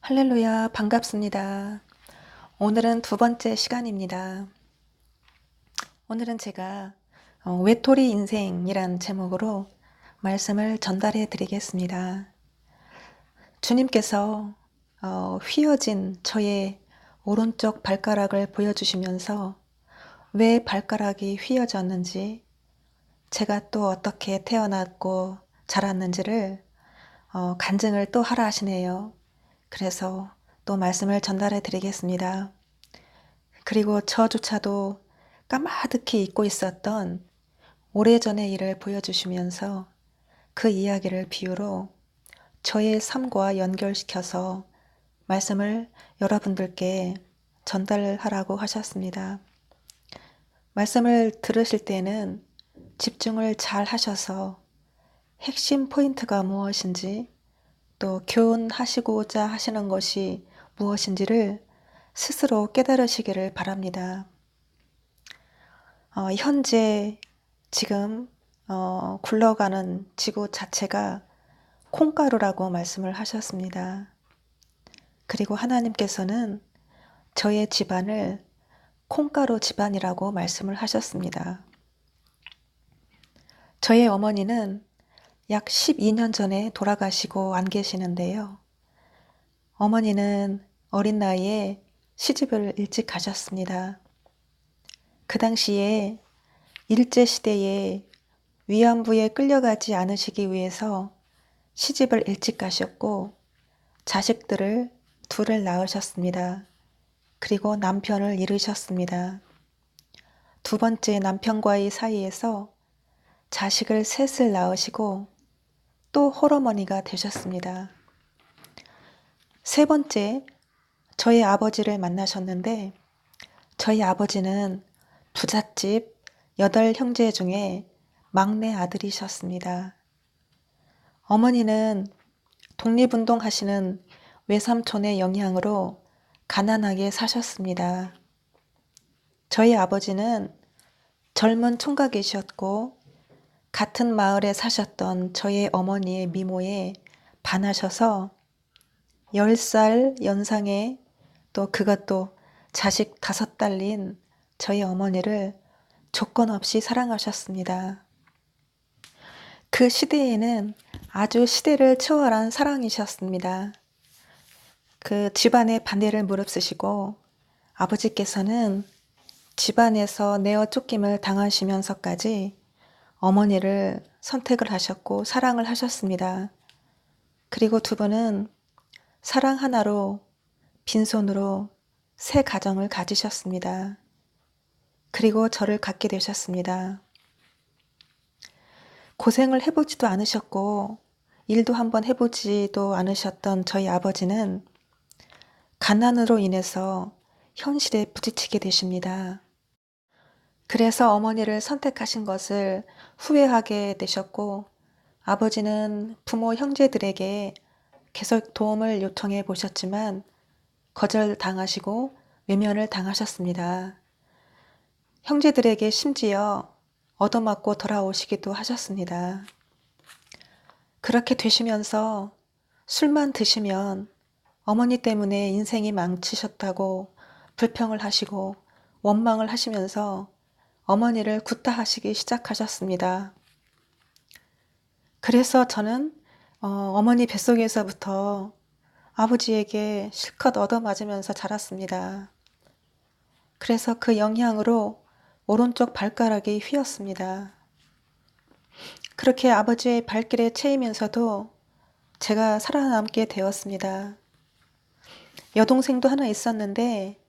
할렐루야, 반갑습니다. 오늘은 두 번째 시간입니다. 오늘은 제가 외톨이 인생이란 제목으로 말씀을 전달해 드리겠습니다. 주님께서 휘어진 저의 오른쪽 발가락을 보여주시면서 왜 발가락이 휘어졌는지, 제가 또 어떻게 태어났고 자랐는지를 간증을 또 하라 하시네요. 그래서 또 말씀을 전달해 드리겠습니다. 그리고 저조차도 까마득히 잊고 있었던 오래전의 일을 보여주시면서 그 이야기를 비유로 저의 삶과 연결시켜서 말씀을 여러분들께 전달하라고 하셨습니다. 말씀을 들으실 때는 집중을 잘 하셔서 핵심 포인트가 무엇인지, 또 교훈하시고자 하시는 것이 무엇인지를 스스로 깨달으시기를 바랍니다. 현재 지금 굴러가는 지구 자체가 콩가루라고 말씀을 하셨습니다. 그리고 하나님께서는 저의 집안을 콩가루 집안이라고 말씀을 하셨습니다. 저의 어머니는 약 12년 전에 돌아가시고 안 계시는데요. 어머니는 어린 나이에 시집을 일찍 가셨습니다. 그 당시에 일제시대에 위안부에 끌려가지 않으시기 위해서 시집을 일찍 가셨고 자식들을 둘을 낳으셨습니다. 그리고 남편을 잃으셨습니다. 두 번째 남편과의 사이에서 자식을 셋을 낳으시고 또 홀어머니가 되셨습니다. 세 번째, 저희 아버지를 만나셨는데 저희 아버지는 부잣집 8형제 중에 막내 아들이셨습니다. 어머니는 독립운동 하시는 외삼촌의 영향으로 가난하게 사셨습니다. 저희 아버지는 젊은 총각이셨고 같은 마을에 사셨던 저희 어머니의 미모에 반하셔서 10살 연상의, 또 그것도 자식 5딸린 저희 어머니를 조건 없이 사랑하셨습니다. 그 시대에는 아주 시대를 초월한 사랑이셨습니다. 그 집안의 반대를 무릅쓰시고 아버지께서는 집안에서 내어 쫓김을 당하시면서까지 어머니를 선택을 하셨고 사랑을 하셨습니다. 그리고 두 분은 사랑 하나로 빈손으로 새 가정을 가지셨습니다. 그리고 저를 갖게 되셨습니다. 고생을 해보지도 않으셨고 일도 한번 해보지도 않으셨던 저희 아버지는 가난으로 인해서 현실에 부딪히게 되십니다. 그래서 어머니를 선택하신 것을 후회하게 되셨고 아버지는 부모 형제들에게 계속 도움을 요청해 보셨지만 거절당하시고 외면을 당하셨습니다. 형제들에게 심지어 얻어맞고 돌아오시기도 하셨습니다. 그렇게 되시면서 술만 드시면 어머니 때문에 인생이 망치셨다고 불평을 하시고 원망을 하시면서 어머니를 구타하시기 시작하셨습니다. 그래서 저는 어머니 뱃속에서부터 아버지에게 실컷 얻어맞으면서 자랐습니다. 그래서 그 영향으로 오른쪽 발가락이 휘었습니다. 그렇게 아버지의 발길에 채이면서도 제가 살아남게 되었습니다. 여동생도 하나 있었는데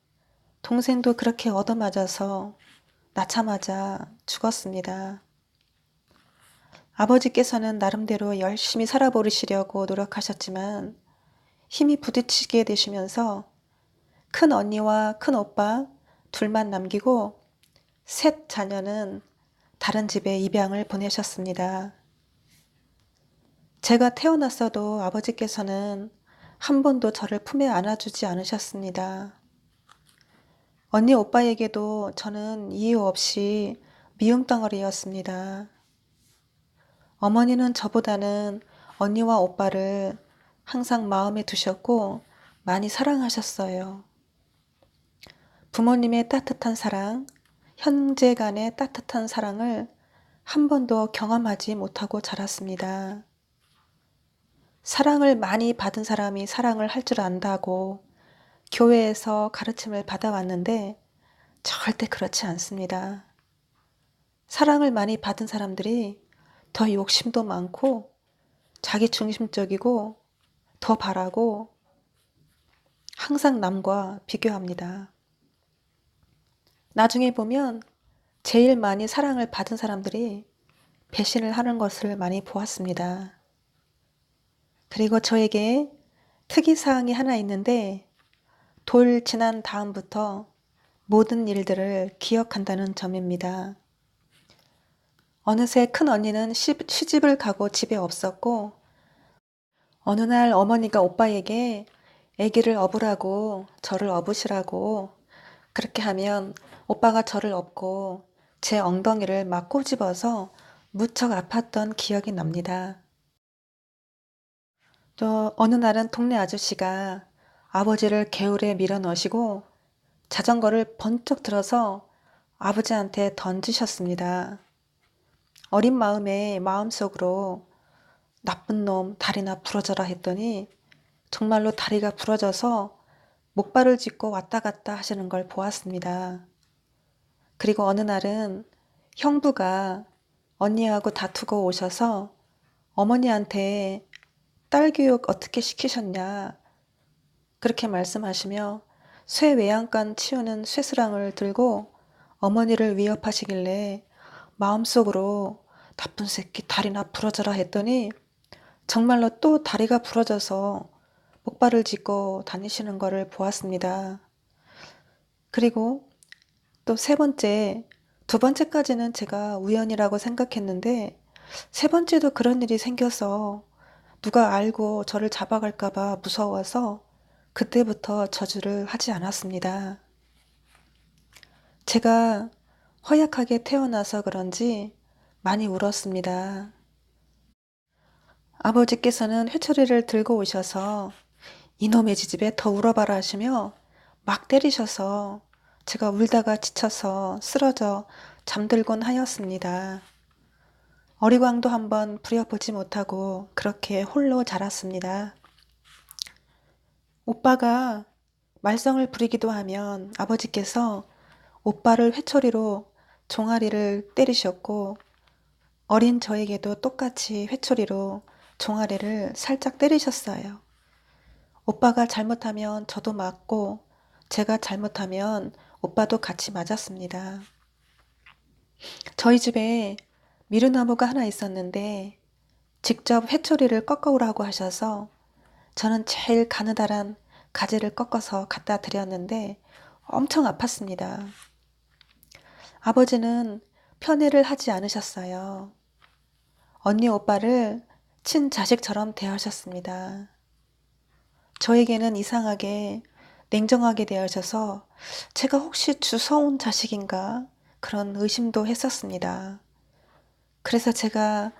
동생도 그렇게 얻어맞아서 낳자마자 죽었습니다. 아버지께서는 나름대로 열심히 살아보시려고 노력하셨지만 힘이 부딪히게 되시면서 큰 언니와 큰 오빠 둘만 남기고 셋 자녀는 다른 집에 입양을 보내셨습니다. 제가 태어났어도 아버지께서는 한 번도 저를 품에 안아주지 않으셨습니다. 언니 오빠에게도 저는 이유 없이 미움덩어리였습니다. 어머니는 저보다는 언니와 오빠를 항상 마음에 두셨고 많이 사랑하셨어요. 부모님의 따뜻한 사랑, 형제 간의 따뜻한 사랑을 한 번도 경험하지 못하고 자랐습니다. 사랑을 많이 받은 사람이 사랑을 할 줄 안다고 교회에서 가르침을 받아왔는데 절대 그렇지 않습니다. 사랑을 많이 받은 사람들이 더 욕심도 많고 자기 중심적이고 더 바라고 항상 남과 비교합니다. 나중에 보면 제일 많이 사랑을 받은 사람들이 배신을 하는 것을 많이 보았습니다. 그리고 저에게 특이사항이 하나 있는데 돌 지난 다음부터 모든 일들을 기억한다는 점입니다. 어느새 큰 언니는 시집을 가고 집에 없었고 어느 날 어머니가 오빠에게 아기를 업으라고 저를 업으시라고 그렇게 하면 오빠가 저를 업고 제 엉덩이를 막 꼬집어서 무척 아팠던 기억이 납니다. 또 어느 날은 동네 아저씨가 아버지를 개울에 밀어 넣으시고 자전거를 번쩍 들어서 아버지한테 던지셨습니다. 어린 마음에 마음속으로 나쁜 놈 다리나 부러져라 했더니 정말로 다리가 부러져서 목발을 짚고 왔다 갔다 하시는 걸 보았습니다. 그리고 어느 날은 형부가 언니하고 다투고 오셔서 어머니한테 딸 교육 어떻게 시키셨냐 그렇게 말씀하시며 쇠 외양간 치우는 쇠스랑을 들고 어머니를 위협하시길래 마음속으로 나쁜 새끼 다리나 부러져라 했더니 정말로 또 다리가 부러져서 목발을 짚고 다니시는 것을 보았습니다. 그리고 또 두 번째까지는 제가 우연이라고 생각했는데 세 번째도 그런 일이 생겨서 누가 알고 저를 잡아갈까봐 무서워서 그때부터 저주를 하지 않았습니다. 제가 허약하게 태어나서 그런지 많이 울었습니다. 아버지께서는 회초리를 들고 오셔서 이놈의 지집에 더 울어봐라 하시며 막 때리셔서 제가 울다가 지쳐서 쓰러져 잠들곤 하였습니다. 어리광도 한번 부려보지 못하고 그렇게 홀로 자랐습니다. 오빠가 말썽을 부리기도 하면 아버지께서 오빠를 회초리로 종아리를 때리셨고 어린 저에게도 똑같이 회초리로 종아리를 살짝 때리셨어요. 오빠가 잘못하면 저도 맞고 제가 잘못하면 오빠도 같이 맞았습니다. 저희 집에 미루나무가 하나 있었는데 직접 회초리를 꺾어오라고 하셔서 저는 제일 가느다란 가지를 꺾어서 갖다 드렸는데 엄청 아팠습니다. 아버지는 편애를 하지 않으셨어요. 언니 오빠를 친자식처럼 대하셨습니다. 저에게는 이상하게 냉정하게 대하셔서 제가 혹시 주워온 자식인가 그런 의심도 했었습니다. 그래서 제가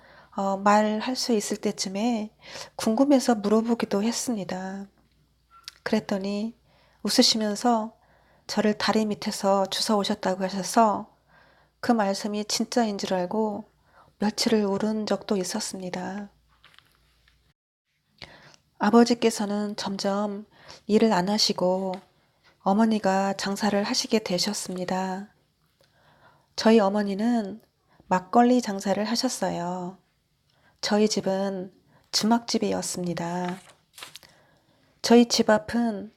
말할 수 있을 때쯤에 궁금해서 물어보기도 했습니다. 그랬더니 웃으시면서 저를 다리 밑에서 주워오셨다고 하셔서 그 말씀이 진짜인 줄 알고 며칠을 울은 적도 있었습니다. 아버지께서는 점점 일을 안 하시고 어머니가 장사를 하시게 되셨습니다. 저희 어머니는 막걸리 장사를 하셨어요. 저희 집은 주막집이었습니다. 저희 집 앞은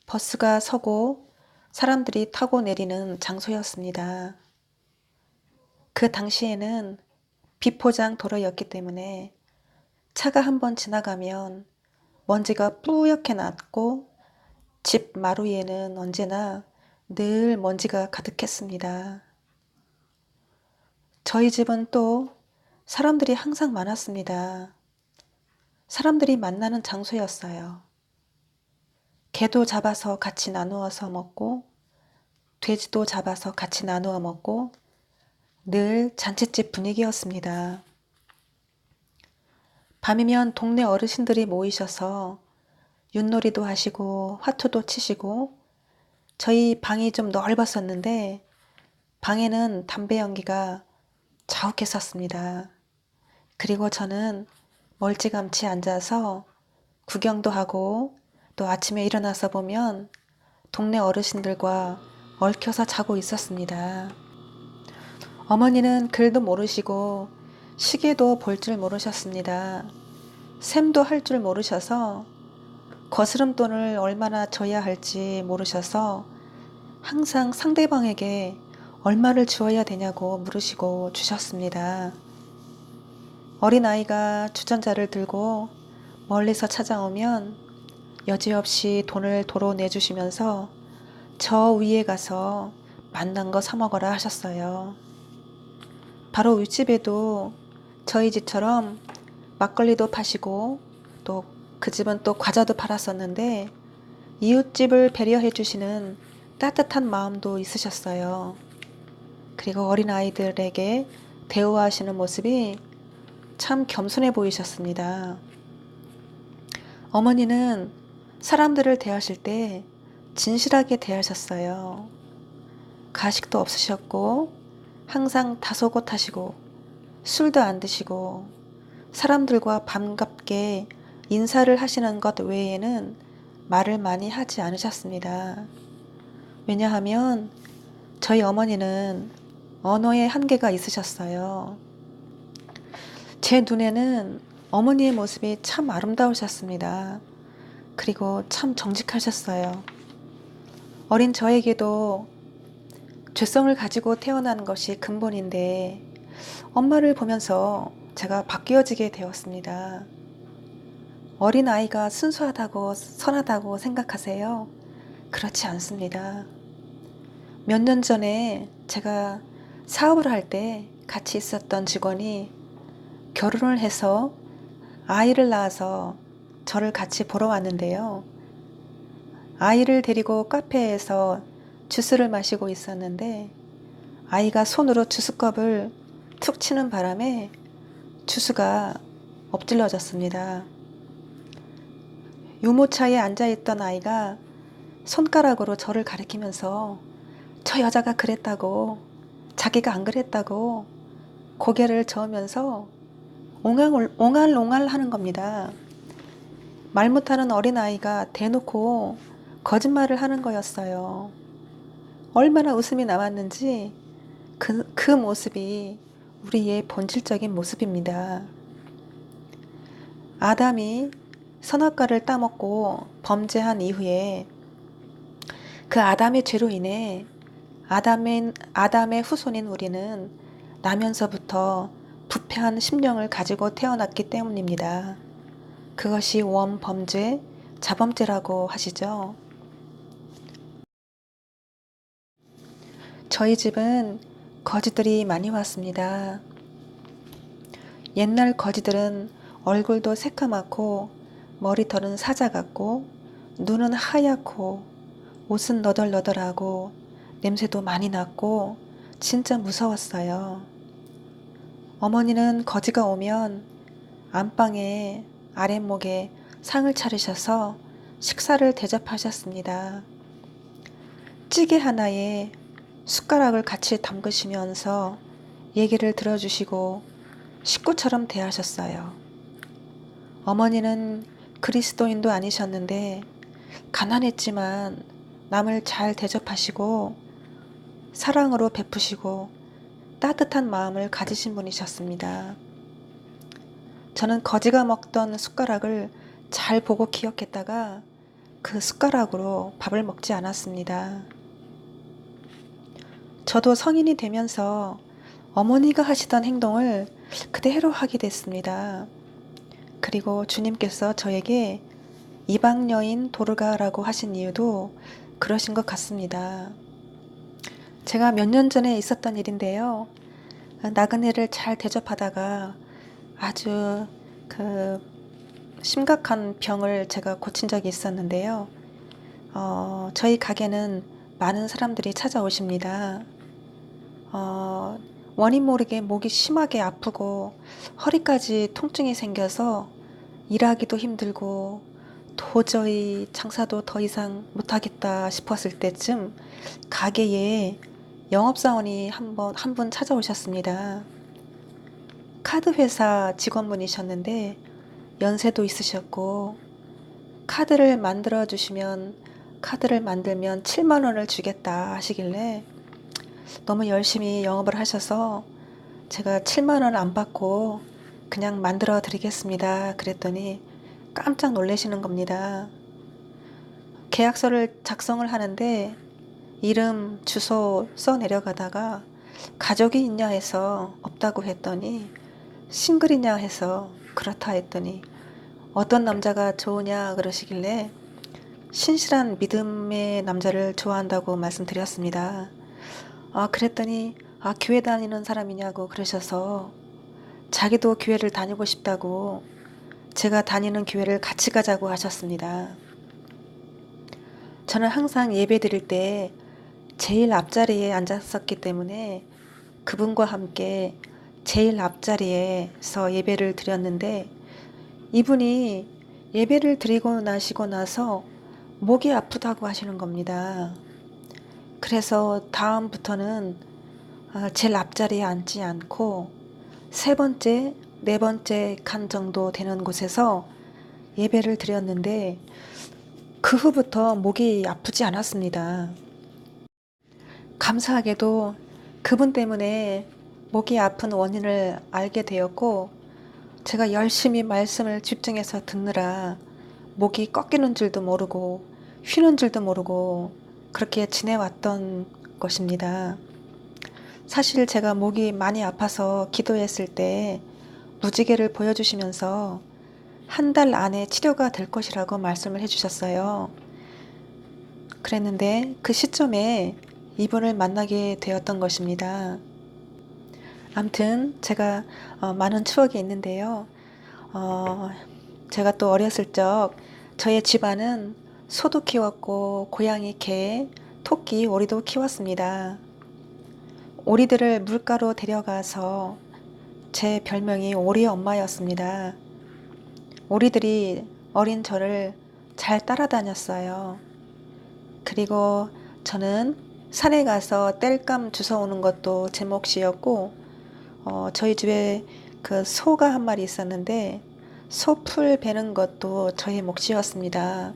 버스가 서고 사람들이 타고 내리는 장소였습니다. 그 당시에는 비포장 도로였기 때문에 차가 한번 지나가면 먼지가 뿌옇게 났고 집 마루에는 언제나 늘 먼지가 가득했습니다. 저희 집은 또 사람들이 항상 많았습니다. 사람들이 만나는 장소였어요. 개도 잡아서 같이 나누어서 먹고 돼지도 잡아서 같이 나누어 먹고 늘 잔칫집 분위기였습니다. 밤이면 동네 어르신들이 모이셔서 윷놀이도 하시고 화투도 치시고 저희 방이 좀 넓었었는데 방에는 담배 연기가 자욱했었습니다. 그리고 저는 멀찌감치 앉아서 구경도 하고 또 아침에 일어나서 보면 동네 어르신들과 얽혀서 자고 있었습니다. 어머니는 글도 모르시고 시계도 볼 줄 모르셨습니다. 셈도 할 줄 모르셔서 거스름돈을 얼마나 줘야 할지 모르셔서 항상 상대방에게 얼마를 주어야 되냐고 물으시고 주셨습니다. 어린아이가 주전자를 들고 멀리서 찾아오면 여지없이 돈을 도로 내주시면서 저 위에 가서 맛난 거 사 먹어라 하셨어요. 바로 윗집에도 저희 집처럼 막걸리도 파시고 또 그 집은 또 과자도 팔았었는데 이웃집을 배려해 주시는 따뜻한 마음도 있으셨어요. 그리고 어린아이들에게 대우하시는 모습이 참 겸손해 보이셨습니다. 어머니는 사람들을 대하실 때 진실하게 대하셨어요. 가식도 없으셨고 항상 다소곳하시고 술도 안 드시고 사람들과 반갑게 인사를 하시는 것 외에는 말을 많이 하지 않으셨습니다. 왜냐하면 저희 어머니는 언어에 한계가 있으셨어요. 제 눈에는 어머니의 모습이 참 아름다우셨습니다. 그리고 참 정직하셨어요. 어린 저에게도 죄성을 가지고 태어난 것이 근본인데 엄마를 보면서 제가 바뀌어지게 되었습니다. 어린 아이가 순수하다고 선하다고 생각하세요? 그렇지 않습니다. 몇 년 전에 제가 사업을 할 때 같이 있었던 직원이 결혼을 해서 아이를 낳아서 저를 같이 보러 왔는데요. 아이를 데리고 카페에서 주스를 마시고 있었는데 아이가 손으로 주스컵을 툭 치는 바람에 주스가 엎질러졌습니다. 유모차에 앉아있던 아이가 손가락으로 저를 가리키면서 저 여자가 그랬다고, 자기가 안 그랬다고 고개를 저으면서 옹알옹알 하는 겁니다. 말 못하는 어린아이가 대놓고 거짓말을 하는 거였어요. 얼마나 웃음이 남았는지 그 모습이 우리의 본질적인 모습입니다. 아담이 선악과를 따먹고 범죄한 이후에 그 아담의 죄로 인해 아담의 후손인 우리는 나면서부터 부패한 심령을 가지고 태어났기 때문입니다. 그것이 원범죄, 자범죄라고 하시죠. 저희 집은 거지들이 많이 왔습니다. 옛날 거지들은 얼굴도 새까맣고 머리털은 사자 같고 눈은 하얗고 옷은 너덜너덜하고 냄새도 많이 났고 진짜 무서웠어요. 어머니는 거지가 오면 안방에 아랫목에 상을 차리셔서 식사를 대접하셨습니다. 찌개 하나에 숟가락을 같이 담그시면서 얘기를 들어주시고 식구처럼 대하셨어요. 어머니는 그리스도인도 아니셨는데 가난했지만 남을 잘 대접하시고 사랑으로 베푸시고 따뜻한 마음을 가지신 분이셨습니다. 저는 거지가 먹던 숟가락을 잘 보고 기억했다가 그 숟가락으로 밥을 먹지 않았습니다. 저도 성인이 되면서 어머니가 하시던 행동을 그대로 하게 됐습니다. 그리고 주님께서 저에게 이방 여인 도르가라고 하신 이유도 그러신 것 같습니다. 제가 몇 년 전에 있었던 일인데요. 나그네를 잘 대접하다가 아주 심각한 병을 제가 고친 적이 있었는데요. 저희 가게는 많은 사람들이 찾아오십니다. 원인 모르게 목이 심하게 아프고 허리까지 통증이 생겨서 일하기도 힘들고 도저히 장사도 더 이상 못하겠다 싶었을 때쯤 가게에 영업사원이 한 분 찾아오셨습니다. 카드 회사 직원분이셨는데 연세도 있으셨고 카드를 만들면 7만 원을 주겠다 하시길래 너무 열심히 영업을 하셔서 제가 7만 원 안 받고 그냥 만들어 드리겠습니다. 그랬더니 깜짝 놀라시는 겁니다. 계약서를 작성을 하는데 이름, 주소 써 내려가다가 가족이 있냐 해서 없다고 했더니 싱글이냐 해서 그렇다 했더니 어떤 남자가 좋으냐 그러시길래 신실한 믿음의 남자를 좋아한다고 말씀드렸습니다. 그랬더니 교회 다니는 사람이냐고 그러셔서 자기도 교회를 다니고 싶다고 제가 다니는 교회를 같이 가자고 하셨습니다. 저는 항상 예배 드릴 때 제일 앞자리에 앉았었기 때문에 그분과 함께 제일 앞자리에서 예배를 드렸는데 이분이 예배를 드리고 나시고 나서 목이 아프다고 하시는 겁니다. 그래서 다음부터는 제일 앞자리에 앉지 않고 세 번째, 네 번째 칸 정도 되는 곳에서 예배를 드렸는데 그 후부터 목이 아프지 않았습니다. 감사하게도 그분 때문에 목이 아픈 원인을 알게 되었고 제가 열심히 말씀을 집중해서 듣느라 목이 꺾이는 줄도 모르고 쉬는 줄도 모르고 그렇게 지내왔던 것입니다. 사실 제가 목이 많이 아파서 기도했을 때 무지개를 보여주시면서 한 달 안에 치료가 될 것이라고 말씀을 해주셨어요. 그랬는데 그 시점에 이분을 만나게 되었던 것입니다. 암튼 제가 많은 추억이 있는데요. 제가 또 어렸을 적 저의 집안은 소도 키웠고 고양이, 개, 토끼, 오리도 키웠습니다. 오리들을 물가로 데려가서 제 별명이 오리 엄마였습니다. 오리들이 어린 저를 잘 따라다녔어요. 그리고 저는 산에 가서 땔감 주워오는 것도 제 몫이었고 저희 집에 그 소가 한 마리 있었는데 소풀 베는 것도 저의 몫이었습니다.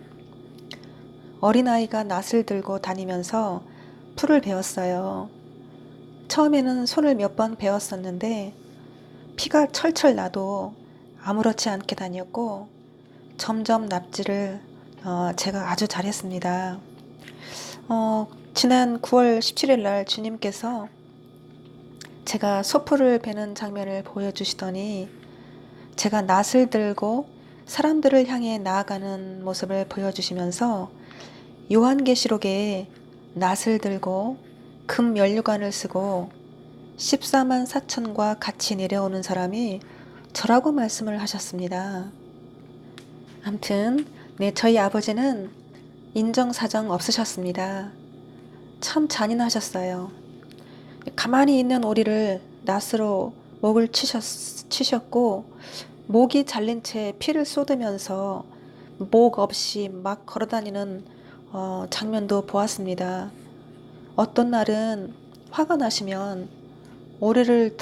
어린아이가 낫을 들고 다니면서 풀을 베었어요. 처음에는 손을 몇 번 베었었는데 피가 철철 나도 아무렇지 않게 다녔고 점점 납치를 제가 아주 잘했습니다. 지난 9월 17일 날 주님께서 제가 소풀을 베는 장면을 보여주시더니 제가 낫을 들고 사람들을 향해 나아가는 모습을 보여주시면서 요한계시록에 낫을 들고 금 면류관을 쓰고 14만 4천과 같이 내려오는 사람이 저라고 말씀을 하셨습니다. 암튼 저희 아버지는 인정사정 없으셨습니다. 참 잔인하셨어요. 가만히 있는 오리를 낫으로 목을 치셨고 목이 잘린 채 피를 쏟으면서 목 없이 막 걸어다니는 장면도 보았습니다. 어떤 날은 화가 나시면 오리를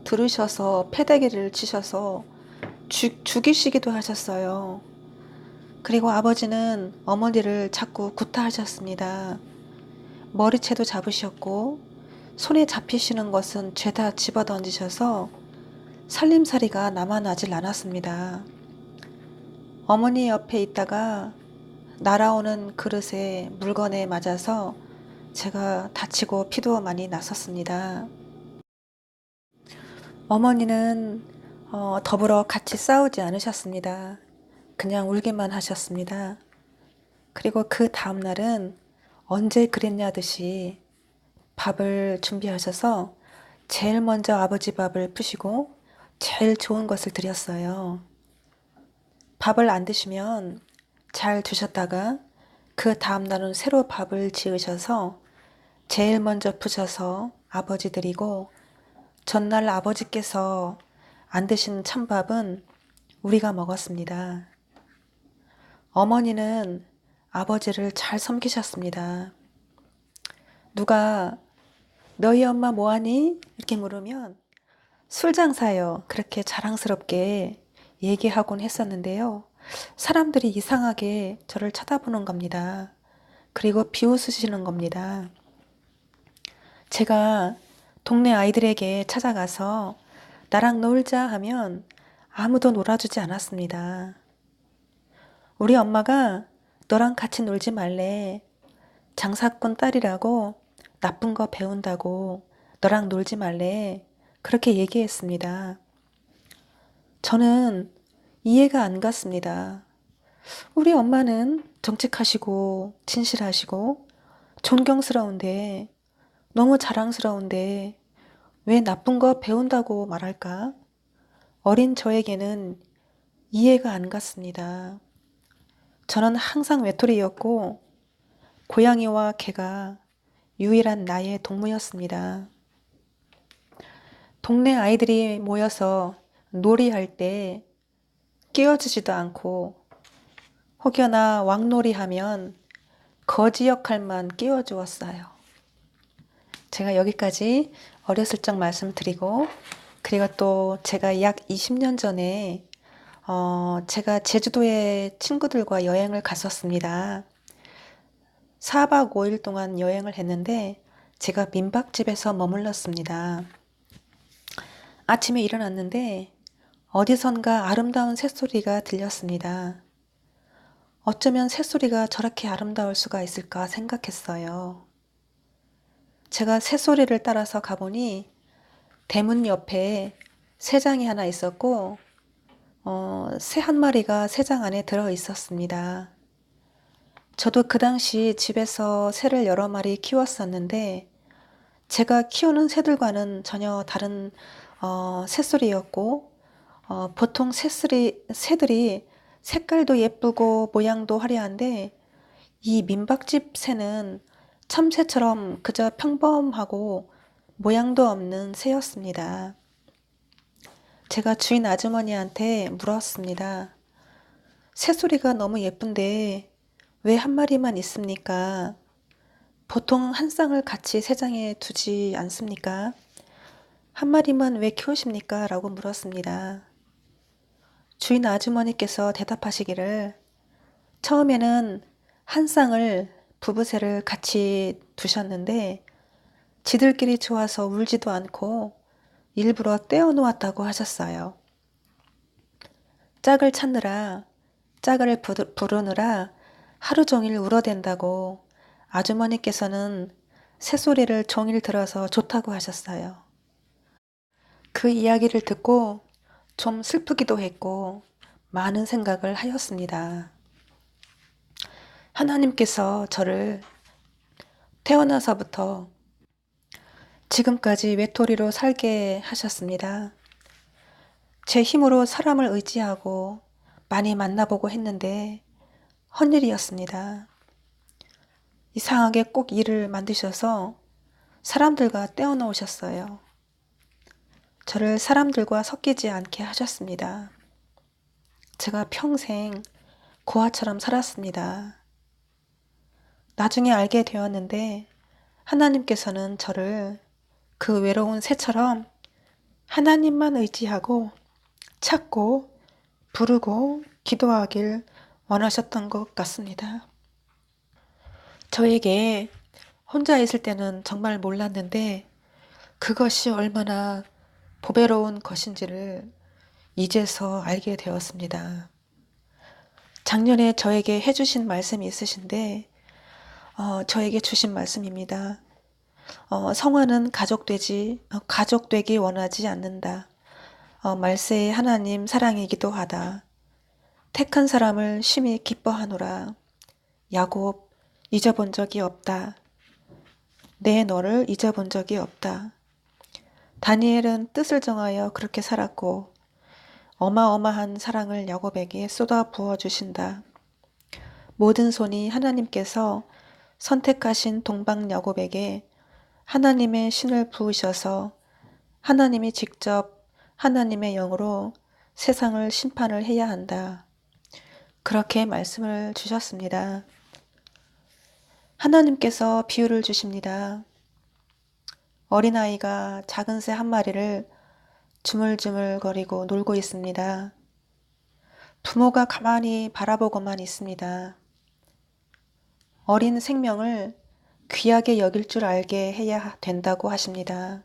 들으셔서 패대기를 치셔서 죽이시기도 하셨어요. 그리고 아버지는 어머니를 자꾸 구타하셨습니다. 머리채도 잡으셨고 손에 잡히시는 것은 죄다 집어던지셔서 살림살이가 남아나질 않았습니다. 어머니 옆에 있다가 날아오는 그릇에 물건에 맞아서 제가 다치고 피도 많이 났었습니다. 어머니는 더불어 같이 싸우지 않으셨습니다. 그냥 울기만 하셨습니다. 그리고 그 다음 날은 언제 그랬냐듯이 밥을 준비하셔서 제일 먼저 아버지 밥을 푸시고 제일 좋은 것을 드렸어요. 밥을 안 드시면 잘 두셨다가 그 다음 날은 새로 밥을 지으셔서 제일 먼저 푸셔서 아버지 드리고 전날 아버지께서 안 드신 찬밥은 우리가 먹었습니다. 어머니는 아버지를 잘 섬기셨습니다. 누가 너희 엄마 뭐하니? 이렇게 물으면 술 장사요. 그렇게 자랑스럽게 얘기하곤 했었는데요. 사람들이 이상하게 저를 쳐다보는 겁니다. 그리고 비웃으시는 겁니다. 제가 동네 아이들에게 찾아가서 나랑 놀자 하면 아무도 놀아주지 않았습니다. 우리 엄마가 너랑 같이 놀지 말래. 장사꾼 딸이라고 나쁜 거 배운다고 너랑 놀지 말래. 그렇게 얘기했습니다. 저는 이해가 안 갔습니다. 우리 엄마는 정직하시고 진실하시고 존경스러운데 너무 자랑스러운데 왜 나쁜 거 배운다고 말할까? 어린 저에게는 이해가 안 갔습니다. 저는 항상 외톨이였고 고양이와 개가 유일한 나의 동무였습니다. 동네 아이들이 모여서 놀이할 때 끼워주지도 않고 혹여나 왕놀이 하면 거지 역할만 끼워주었어요. 제가 여기까지 어렸을 적 말씀드리고 그리고 또 제가 약 20년 전에 제가 제주도에 친구들과 여행을 갔었습니다. 4박 5일 동안 여행을 했는데 제가 민박집에서 머물렀습니다. 아침에 일어났는데 어디선가 아름다운 새소리가 들렸습니다. 어쩌면 새소리가 저렇게 아름다울 수가 있을까 생각했어요. 제가 새소리를 따라서 가보니 대문 옆에 새장이 하나 있었고 새 한 마리가 새장 안에 들어 있었습니다. 저도 그 당시 집에서 새를 여러 마리 키웠었는데 제가 키우는 새들과는 전혀 다른 새소리였고 보통 새들이 색깔도 예쁘고 모양도 화려한데 이 민박집 새는 참새처럼 그저 평범하고 모양도 없는 새였습니다. 제가 주인 아주머니한테 물었습니다. 새소리가 너무 예쁜데 왜 한 마리만 있습니까? 보통 한 쌍을 같이 새장에 두지 않습니까? 한 마리만 왜 키우십니까? 라고 물었습니다. 주인 아주머니께서 대답하시기를 처음에는 한 쌍을 부부새를 같이 두셨는데 지들끼리 좋아서 울지도 않고 일부러 떼어 놓았다고 하셨어요. 짝을 찾느라 짝을 부르느라 하루 종일 울어댄다고 아주머니께서는 새소리를 종일 들어서 좋다고 하셨어요. 그 이야기를 듣고 좀 슬프기도 했고 많은 생각을 하였습니다. 하나님께서 저를 태어나서부터 지금까지 외톨이로 살게 하셨습니다. 제 힘으로 사람을 의지하고 많이 만나보고 했는데 헛일이었습니다. 이상하게 꼭 일을 만드셔서 사람들과 떼어놓으셨어요. 저를 사람들과 섞이지 않게 하셨습니다. 제가 평생 고아처럼 살았습니다. 나중에 알게 되었는데 하나님께서는 저를 그 외로운 새처럼 하나님만 의지하고 찾고 부르고 기도하길 원하셨던 것 같습니다. 저에게 혼자 있을 때는 정말 몰랐는데 그것이 얼마나 보배로운 것인지를 이제서 알게 되었습니다. 작년에 저에게 해주신 말씀이 있으신데 저에게 주신 말씀입니다. 성화는 가족되기 원하지 않는다. 말세에 하나님 사랑이기도 하다. 택한 사람을 심히 기뻐하노라. 야곱 잊어본 적이 없다. 내 너를 잊어본 적이 없다. 다니엘은 뜻을 정하여 그렇게 살았고 어마어마한 사랑을 야곱에게 쏟아 부어주신다. 모든 손이 하나님께서 선택하신 동방 야곱에게 하나님의 신을 부으셔서 하나님이 직접 하나님의 영으로 세상을 심판을 해야 한다. 그렇게 말씀을 주셨습니다. 하나님께서 비유를 주십니다. 어린아이가 작은 새 한 마리를 주물주물거리고 놀고 있습니다. 부모가 가만히 바라보고만 있습니다. 어린 생명을 귀하게 여길 줄 알게 해야 된다고 하십니다.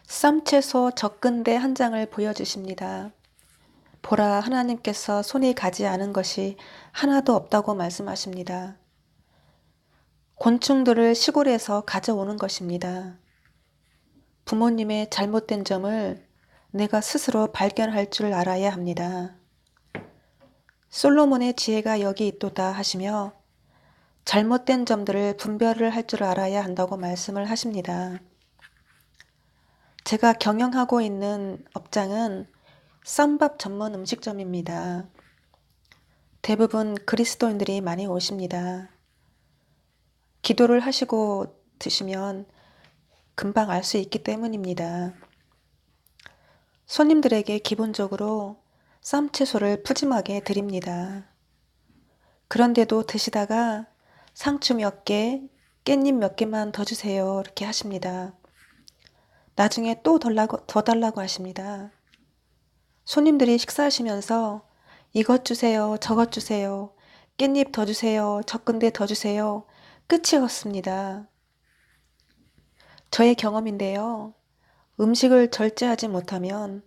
쌈채소 적근대 한 장을 보여주십니다. 보라, 하나님께서 손이 가지 않은 것이 하나도 없다고 말씀하십니다. 곤충들을 시골에서 가져오는 것입니다. 부모님의 잘못된 점을 내가 스스로 발견할 줄 알아야 합니다. 솔로몬의 지혜가 여기 있도다 하시며 잘못된 점들을 분별을 할 줄 알아야 한다고 말씀을 하십니다. 제가 경영하고 있는 업장은 쌈밥 전문 음식점입니다. 대부분 그리스도인들이 많이 오십니다. 기도를 하시고 드시면 금방 알 수 있기 때문입니다. 손님들에게 기본적으로 쌈채소를 푸짐하게 드립니다. 그런데도 드시다가 상추 몇 개, 깻잎 몇 개만 더 주세요 이렇게 하십니다. 나중에 또 더 달라고 하십니다. 손님들이 식사하시면서 이것 주세요, 저것 주세요, 깻잎 더 주세요, 적근대 더 주세요. 끝이 없습니다. 저의 경험인데요. 음식을 절제하지 못하면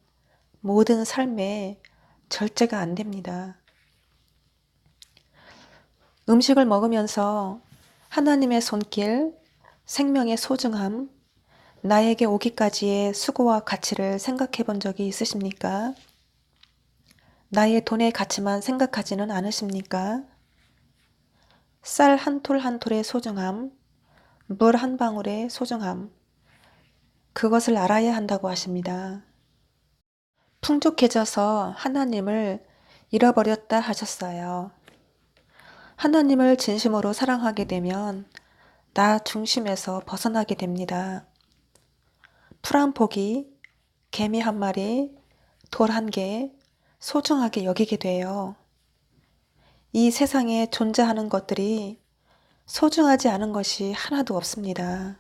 모든 삶에 절제가 안 됩니다. 음식을 먹으면서 하나님의 손길, 생명의 소중함, 나에게 오기까지의 수고와 가치를 생각해 본 적이 있으십니까? 나의 돈의 가치만 생각하지는 않으십니까? 쌀 한 톨 한 톨의 소중함, 물 한 방울의 소중함, 그것을 알아야 한다고 하십니다. 풍족해져서 하나님을 잃어버렸다 하셨어요. 하나님을 진심으로 사랑하게 되면 나 중심에서 벗어나게 됩니다. 풀 한 포기, 개미 한 마리, 돌 한 개, 소중하게 여기게 돼요. 이 세상에 존재하는 것들이 소중하지 않은 것이 하나도 없습니다.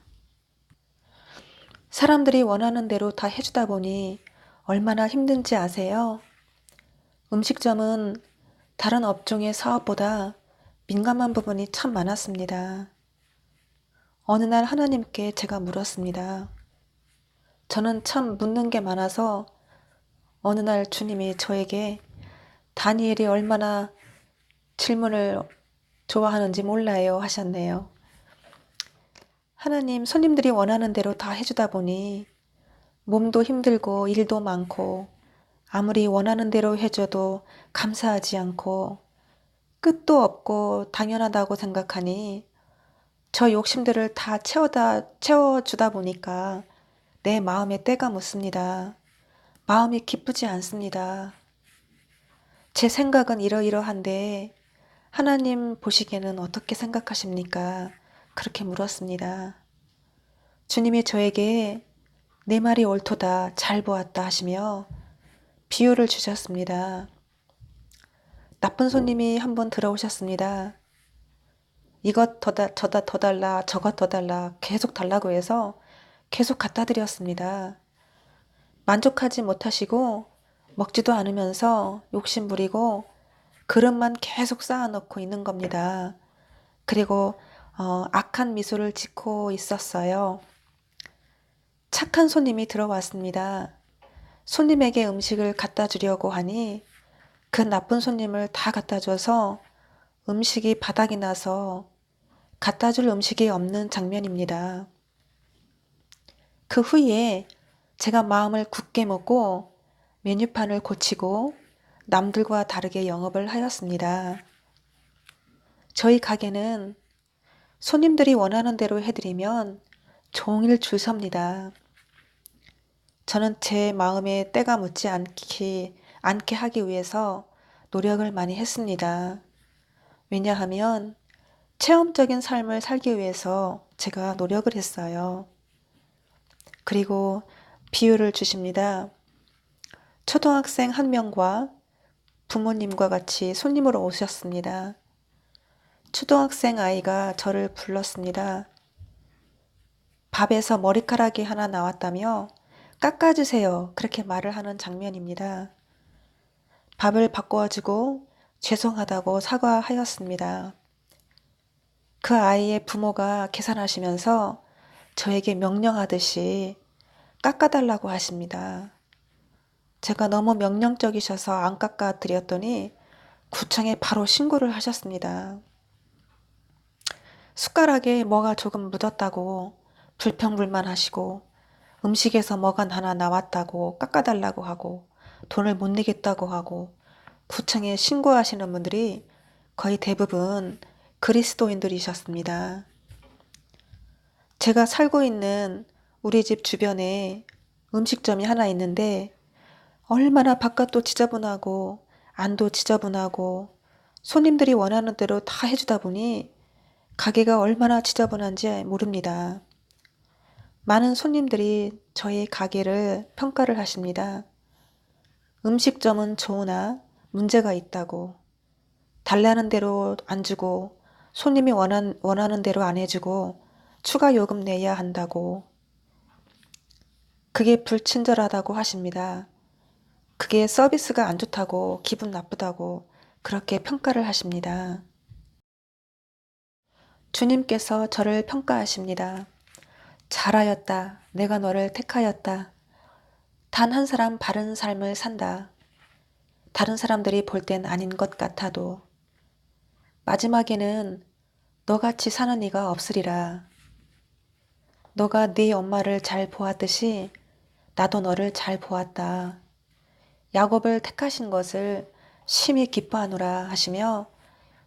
사람들이 원하는 대로 다 해주다 보니 얼마나 힘든지 아세요? 음식점은 다른 업종의 사업보다 민감한 부분이 참 많았습니다. 어느 날 하나님께 제가 물었습니다. 저는 참 묻는 게 많아서 어느 날 주님이 저에게 다니엘이 얼마나 질문을 좋아하는지 몰라요 하셨네요. 하나님, 손님들이 원하는 대로 다 해주다 보니 몸도 힘들고 일도 많고 아무리 원하는 대로 해줘도 감사하지 않고 끝도 없고 당연하다고 생각하니 저 욕심들을 다 채워주다 보니까 내 마음에 때가 묻습니다. 마음이 기쁘지 않습니다. 제 생각은 이러이러한데 하나님 보시기에는 어떻게 생각하십니까? 그렇게 물었습니다. 주님이 저에게 내 말이 옳도다, 잘 보았다 하시며 비유를 주셨습니다. 나쁜 손님이 한 번 들어오셨습니다. 이것 저것 더 달라, 저것 더 달라 계속 달라고 해서 계속 갖다 드렸습니다. 만족하지 못하시고 먹지도 않으면서 욕심 부리고 그릇만 계속 쌓아놓고 있는 겁니다. 그리고 악한 미소를 짓고 있었어요. 착한 손님이 들어왔습니다. 손님에게 음식을 갖다 주려고 하니 그 나쁜 손님을 다 갖다 줘서 음식이 바닥이 나서 갖다 줄 음식이 없는 장면입니다. 그 후에 제가 마음을 굳게 먹고 메뉴판을 고치고 남들과 다르게 영업을 하였습니다. 저희 가게는 손님들이 원하는 대로 해드리면 종일 줄 섭니다. 저는 제 마음에 때가 묻지 않게 하기 위해서 노력을 많이 했습니다. 왜냐하면 체험적인 삶을 살기 위해서 제가 노력을 했어요. 그리고 비유를 주십니다. 초등학생 한 명과 부모님과 같이 손님으로 오셨습니다. 초등학생 아이가 저를 불렀습니다. 밥에서 머리카락이 하나 나왔다며 깎아주세요. 그렇게 말을 하는 장면입니다. 밥을 바꿔주고 죄송하다고 사과하였습니다. 그 아이의 부모가 계산하시면서 저에게 명령하듯이 깎아달라고 하십니다. 제가 너무 명령적이셔서 안 깎아드렸더니 구청에 바로 신고를 하셨습니다. 숟가락에 뭐가 조금 묻었다고 불평불만하시고 음식에서 뭐가 하나 나왔다고 깎아달라고 하고 돈을 못 내겠다고 하고 구청에 신고하시는 분들이 거의 대부분 그리스도인들이셨습니다. 제가 살고 있는 우리 집 주변에 음식점이 하나 있는데 얼마나 바깥도 지저분하고 안도 지저분하고 손님들이 원하는 대로 다 해주다 보니 가게가 얼마나 지저분한지 모릅니다. 많은 손님들이 저희 가게를 평가를 하십니다. 음식점은 좋으나 문제가 있다고, 달라는 대로 안 주고 손님이 원하는 대로 안 해주고 추가 요금 내야 한다고, 그게 불친절하다고 하십니다. 그게 서비스가 안 좋다고, 기분 나쁘다고 그렇게 평가를 하십니다. 주님께서 저를 평가하십니다. 잘하였다. 내가 너를 택하였다. 단 한 사람 바른 삶을 산다. 다른 사람들이 볼 땐 아닌 것 같아도 마지막에는 너같이 사는 이가 없으리라. 너가 네 엄마를 잘 보았듯이 나도 너를 잘 보았다. 야곱을 택하신 것을 심히 기뻐하노라 하시며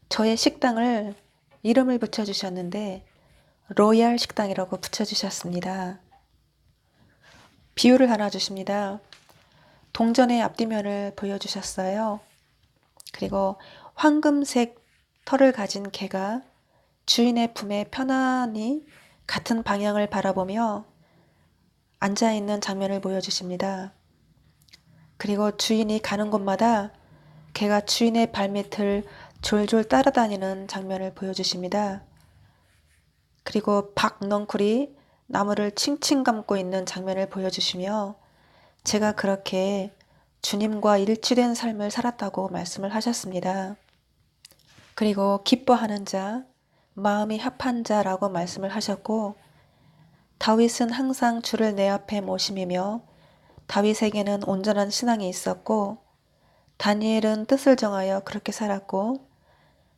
저의 식당을 이름을 붙여주셨는데 로얄 식당이라고 붙여주셨습니다. 비유를 하나 주십니다. 동전의 앞뒤면을 보여주셨어요. 그리고 황금색 털을 가진 개가 주인의 품에 편안히 같은 방향을 바라보며 앉아있는 장면을 보여주십니다. 그리고 주인이 가는 곳마다 개가 주인의 발밑을 졸졸 따라다니는 장면을 보여주십니다. 그리고 박넝쿨이 나무를 칭칭 감고 있는 장면을 보여주시며 제가 그렇게 주님과 일치된 삶을 살았다고 말씀을 하셨습니다. 그리고 기뻐하는 자, 마음이 합한 자라고 말씀을 하셨고 다윗은 항상 주를 내 앞에 모심이며 다윗에게는 온전한 신앙이 있었고 다니엘은 뜻을 정하여 그렇게 살았고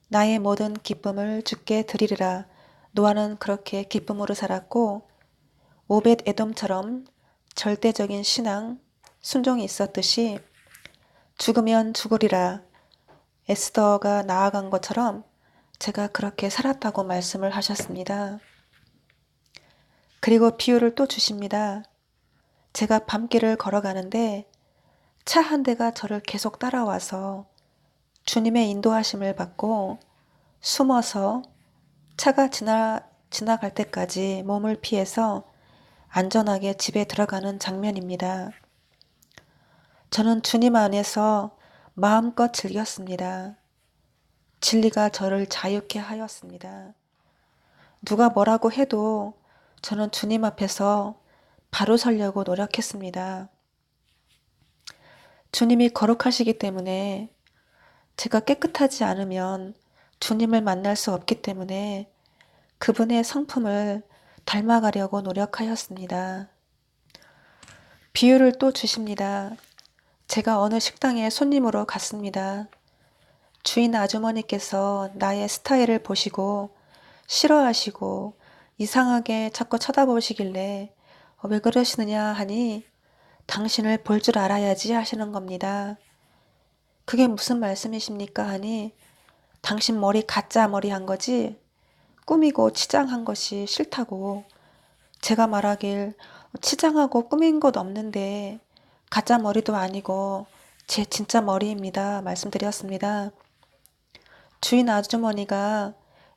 나의 모든 기쁨을 주께 드리리라. 노아는 그렇게 기쁨으로 살았고 오벳 에돔처럼 절대적인 신앙, 순종이 있었듯이 죽으면 죽으리라 에스더가 나아간 것처럼 제가 그렇게 살았다고 말씀을 하셨습니다. 그리고 비유를 또 주십니다. 제가 밤길을 걸어가는데 차 한 대가 저를 계속 따라와서 주님의 인도하심을 받고 숨어서 차가 지나갈 때까지 몸을 피해서 안전하게 집에 들어가는 장면입니다. 저는 주님 안에서 마음껏 즐겼습니다. 진리가 저를 자유케 하였습니다. 누가 뭐라고 해도 저는 주님 앞에서 바로 서려고 노력했습니다. 주님이 거룩하시기 때문에 제가 깨끗하지 않으면 주님을 만날 수 없기 때문에 그분의 성품을 닮아가려고 노력하였습니다. 비유를 또 주십니다. 제가 어느 식당에 손님으로 갔습니다. 주인 아주머니께서 나의 스타일을 보시고 싫어하시고 이상하게 자꾸 쳐다보시길래 왜 그러시느냐 하니 당신을 볼 줄 알아야지 하시는 겁니다. 그게 무슨 말씀이십니까 하니 당신 머리 가짜 머리 한 거지 꾸미고 치장한 것이 싫다고. 제가 말하길 치장하고 꾸민 것 없는데 가짜 머리도 아니고 제 진짜 머리입니다 말씀드렸습니다. 주인 아주머니가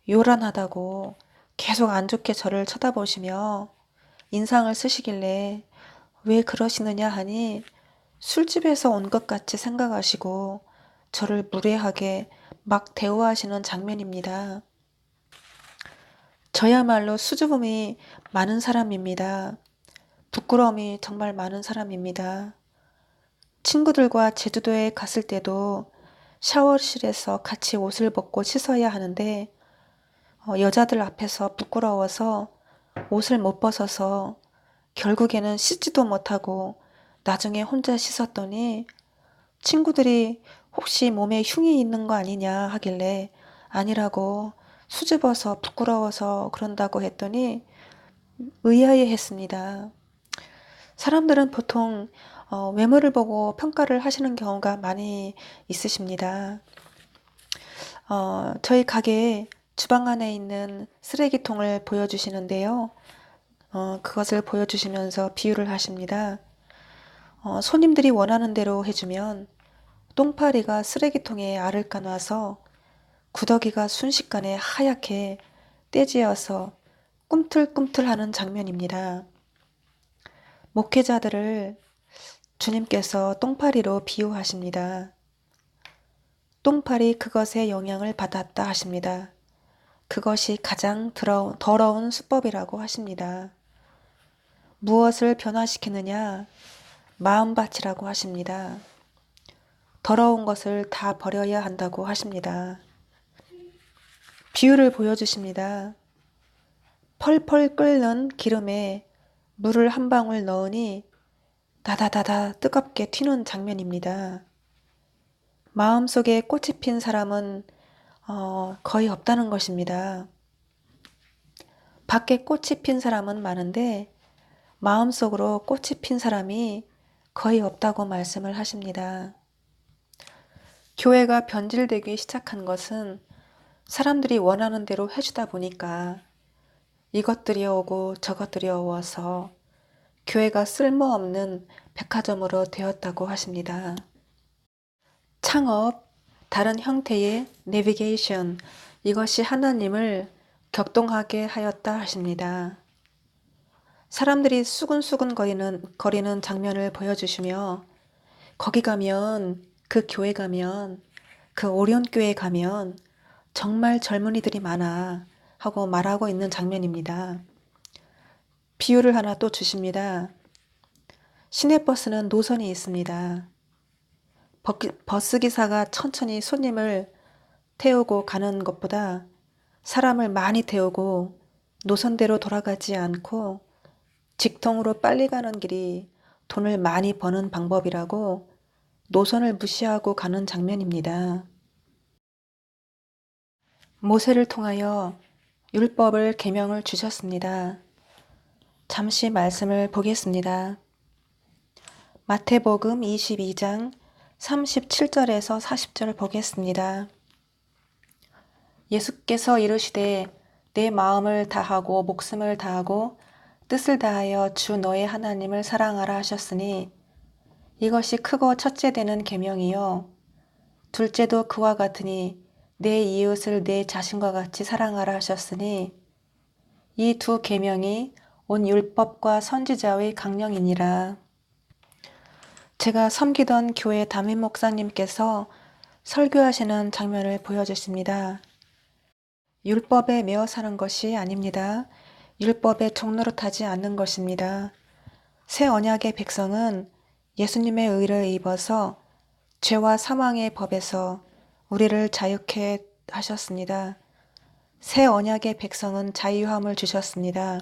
요란하다고 계속 안 좋게 저를 쳐다보시며 인상을 쓰시길래 왜 그러시느냐 하니 술집에서 온 것 같이 생각하시고 저를 무례하게 막 대우하시는 장면입니다. 저야말로 수줍음이 많은 사람입니다. 부끄러움이 정말 많은 사람입니다. 친구들과 제주도에 갔을 때도 샤워실에서 같이 옷을 벗고 씻어야 하는데 여자들 앞에서 부끄러워서 옷을 못 벗어서 결국에는 씻지도 못하고 나중에 혼자 씻었더니 친구들이 혹시 몸에 흉이 있는 거 아니냐 하길래 아니라고 수줍어서 부끄러워서 그런다고 했더니 의아해 했습니다. 사람들은 보통 외모를 보고 평가를 하시는 경우가 많이 있으십니다. 저희 가게에 주방 안에 있는 쓰레기통을 보여주시는데요. 그것을 보여주시면서 비유를 하십니다. 손님들이 원하는 대로 해주면 똥파리가 쓰레기통에 알을 까놔서 구더기가 순식간에 하얗게 떼지어서 꿈틀꿈틀하는 장면입니다. 목회자들을 주님께서 똥파리로 비유하십니다. 똥파리 그것의 영향을 받았다 하십니다. 그것이 가장 더러운 수법이라고 하십니다. 무엇을 변화시키느냐? 마음밭이라고 하십니다. 더러운 것을 다 버려야 한다고 하십니다. 비유를 보여주십니다. 펄펄 끓는 기름에 물을 한 방울 넣으니 다다다다 뜨겁게 튀는 장면입니다. 마음속에 꽃이 핀 사람은 거의 없다는 것입니다. 밖에 꽃이 핀 사람은 많은데 마음속으로 꽃이 핀 사람이 거의 없다고 말씀을 하십니다. 교회가 변질되기 시작한 것은 사람들이 원하는 대로 해주다 보니까 이것들이 오고 저것들이 오어서 교회가 쓸모없는 백화점으로 되었다고 하십니다. 창업, 다른 형태의 내비게이션, 이것이 하나님을 격동하게 하였다 하십니다. 사람들이 수근수근 거리는 장면을 보여주시며 거기 가면, 그 교회 가면, 그 오리온교회 가면 정말 젊은이들이 많아 하고 말하고 있는 장면입니다. 비유를 하나 또 주십니다. 시내버스는 노선이 있습니다. 버스기사가 천천히 손님을 태우고 가는 것보다 사람을 많이 태우고 노선대로 돌아가지 않고 직통으로 빨리 가는 길이 돈을 많이 버는 방법이라고 노선을 무시하고 가는 장면입니다. 모세를 통하여 율법을 계명을 주셨습니다. 잠시 말씀을 보겠습니다. 마태복음 22장 37절에서 40절 보겠습니다. 예수께서 이르시되 내 마음을 다하고 목숨을 다하고 뜻을 다하여 주 너의 하나님을 사랑하라 하셨으니 이것이 크고 첫째 되는 계명이요 둘째도 그와 같으니 내 이웃을 내 자신과 같이 사랑하라 하셨으니 이 두 계명이 온 율법과 선지자의 강령이니라. 제가 섬기던 교회 담임 목사님께서 설교하시는 장면을 보여주십니다. 율법에 매어 사는 것이 아닙니다. 율법에 종노릇하지 않는 것입니다. 새 언약의 백성은 예수님의 의를 입어서 죄와 사망의 법에서 우리를 자유케 하셨습니다. 새 언약의 백성은 자유함을 주셨습니다.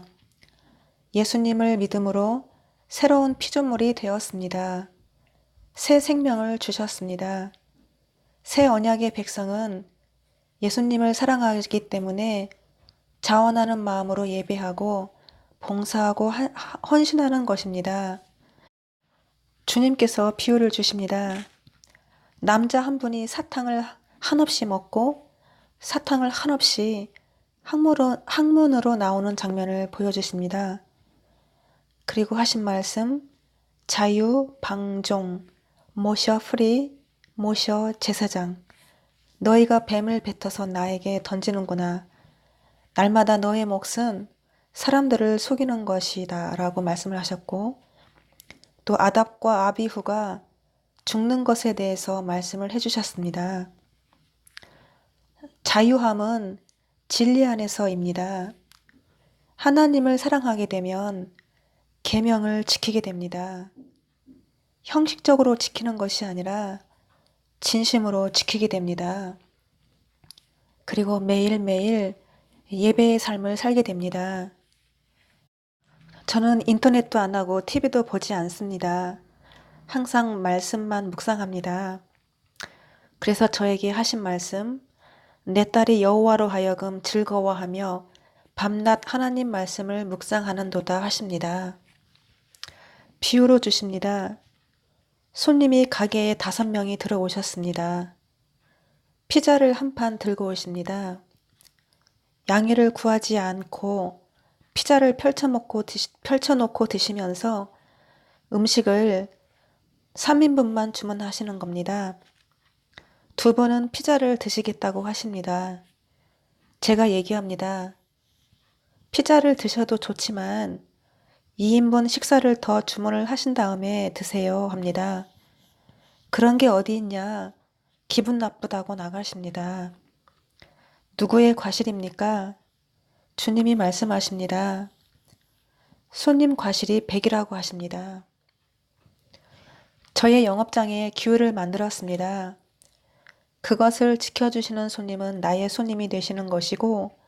예수님을 믿음으로 새로운 피조물이 되었습니다. 새 생명을 주셨습니다. 새 언약의 백성은 예수님을 사랑하기 때문에 자원하는 마음으로 예배하고 봉사하고 헌신하는 것입니다. 주님께서 비유를 주십니다. 남자 한 분이 사탕을 한없이 먹고 사탕을 한없이 항문으로 나오는 장면을 보여주십니다. 그리고 하신 말씀, 자유, 방종, 모셔 프리, 모셔 제사장. 너희가 뱀을 뱉어서 나에게 던지는구나. 날마다 너의 몫은 사람들을 속이는 것이다 라고 말씀을 하셨고 또 아답과 아비후가 죽는 것에 대해서 말씀을 해주셨습니다. 자유함은 진리 안에서입니다. 하나님을 사랑하게 되면 계명을 지키게 됩니다. 형식적으로 지키는 것이 아니라 진심으로 지키게 됩니다. 그리고 매일매일 예배의 삶을 살게 됩니다. 저는 인터넷도 안 하고 TV도 보지 않습니다. 항상 말씀만 묵상합니다. 그래서 저에게 하신 말씀, 내 딸이 여호와로 하여금 즐거워하며 밤낮 하나님 말씀을 묵상하는도다 하십니다. 비유로 주십니다. 손님이 가게에 5명이 들어오셨습니다. 피자를 한 판 들고 오십니다. 양해를 구하지 않고 피자를 펼쳐놓고 드시면서 음식을 3인분만 주문하시는 겁니다. 2분은 피자를 드시겠다고 하십니다. 제가 얘기합니다. 피자를 드셔도 좋지만 2인분 식사를 더 주문을 하신 다음에 드세요 합니다. 그런 게 어디 있냐? 기분 나쁘다고 나가십니다. 누구의 과실입니까? 주님이 말씀하십니다. 손님 과실이 100이라고 하십니다. 저의 영업장에 규율을 만들었습니다. 그것을 지켜주시는 손님은 나의 손님이 되시는 것이고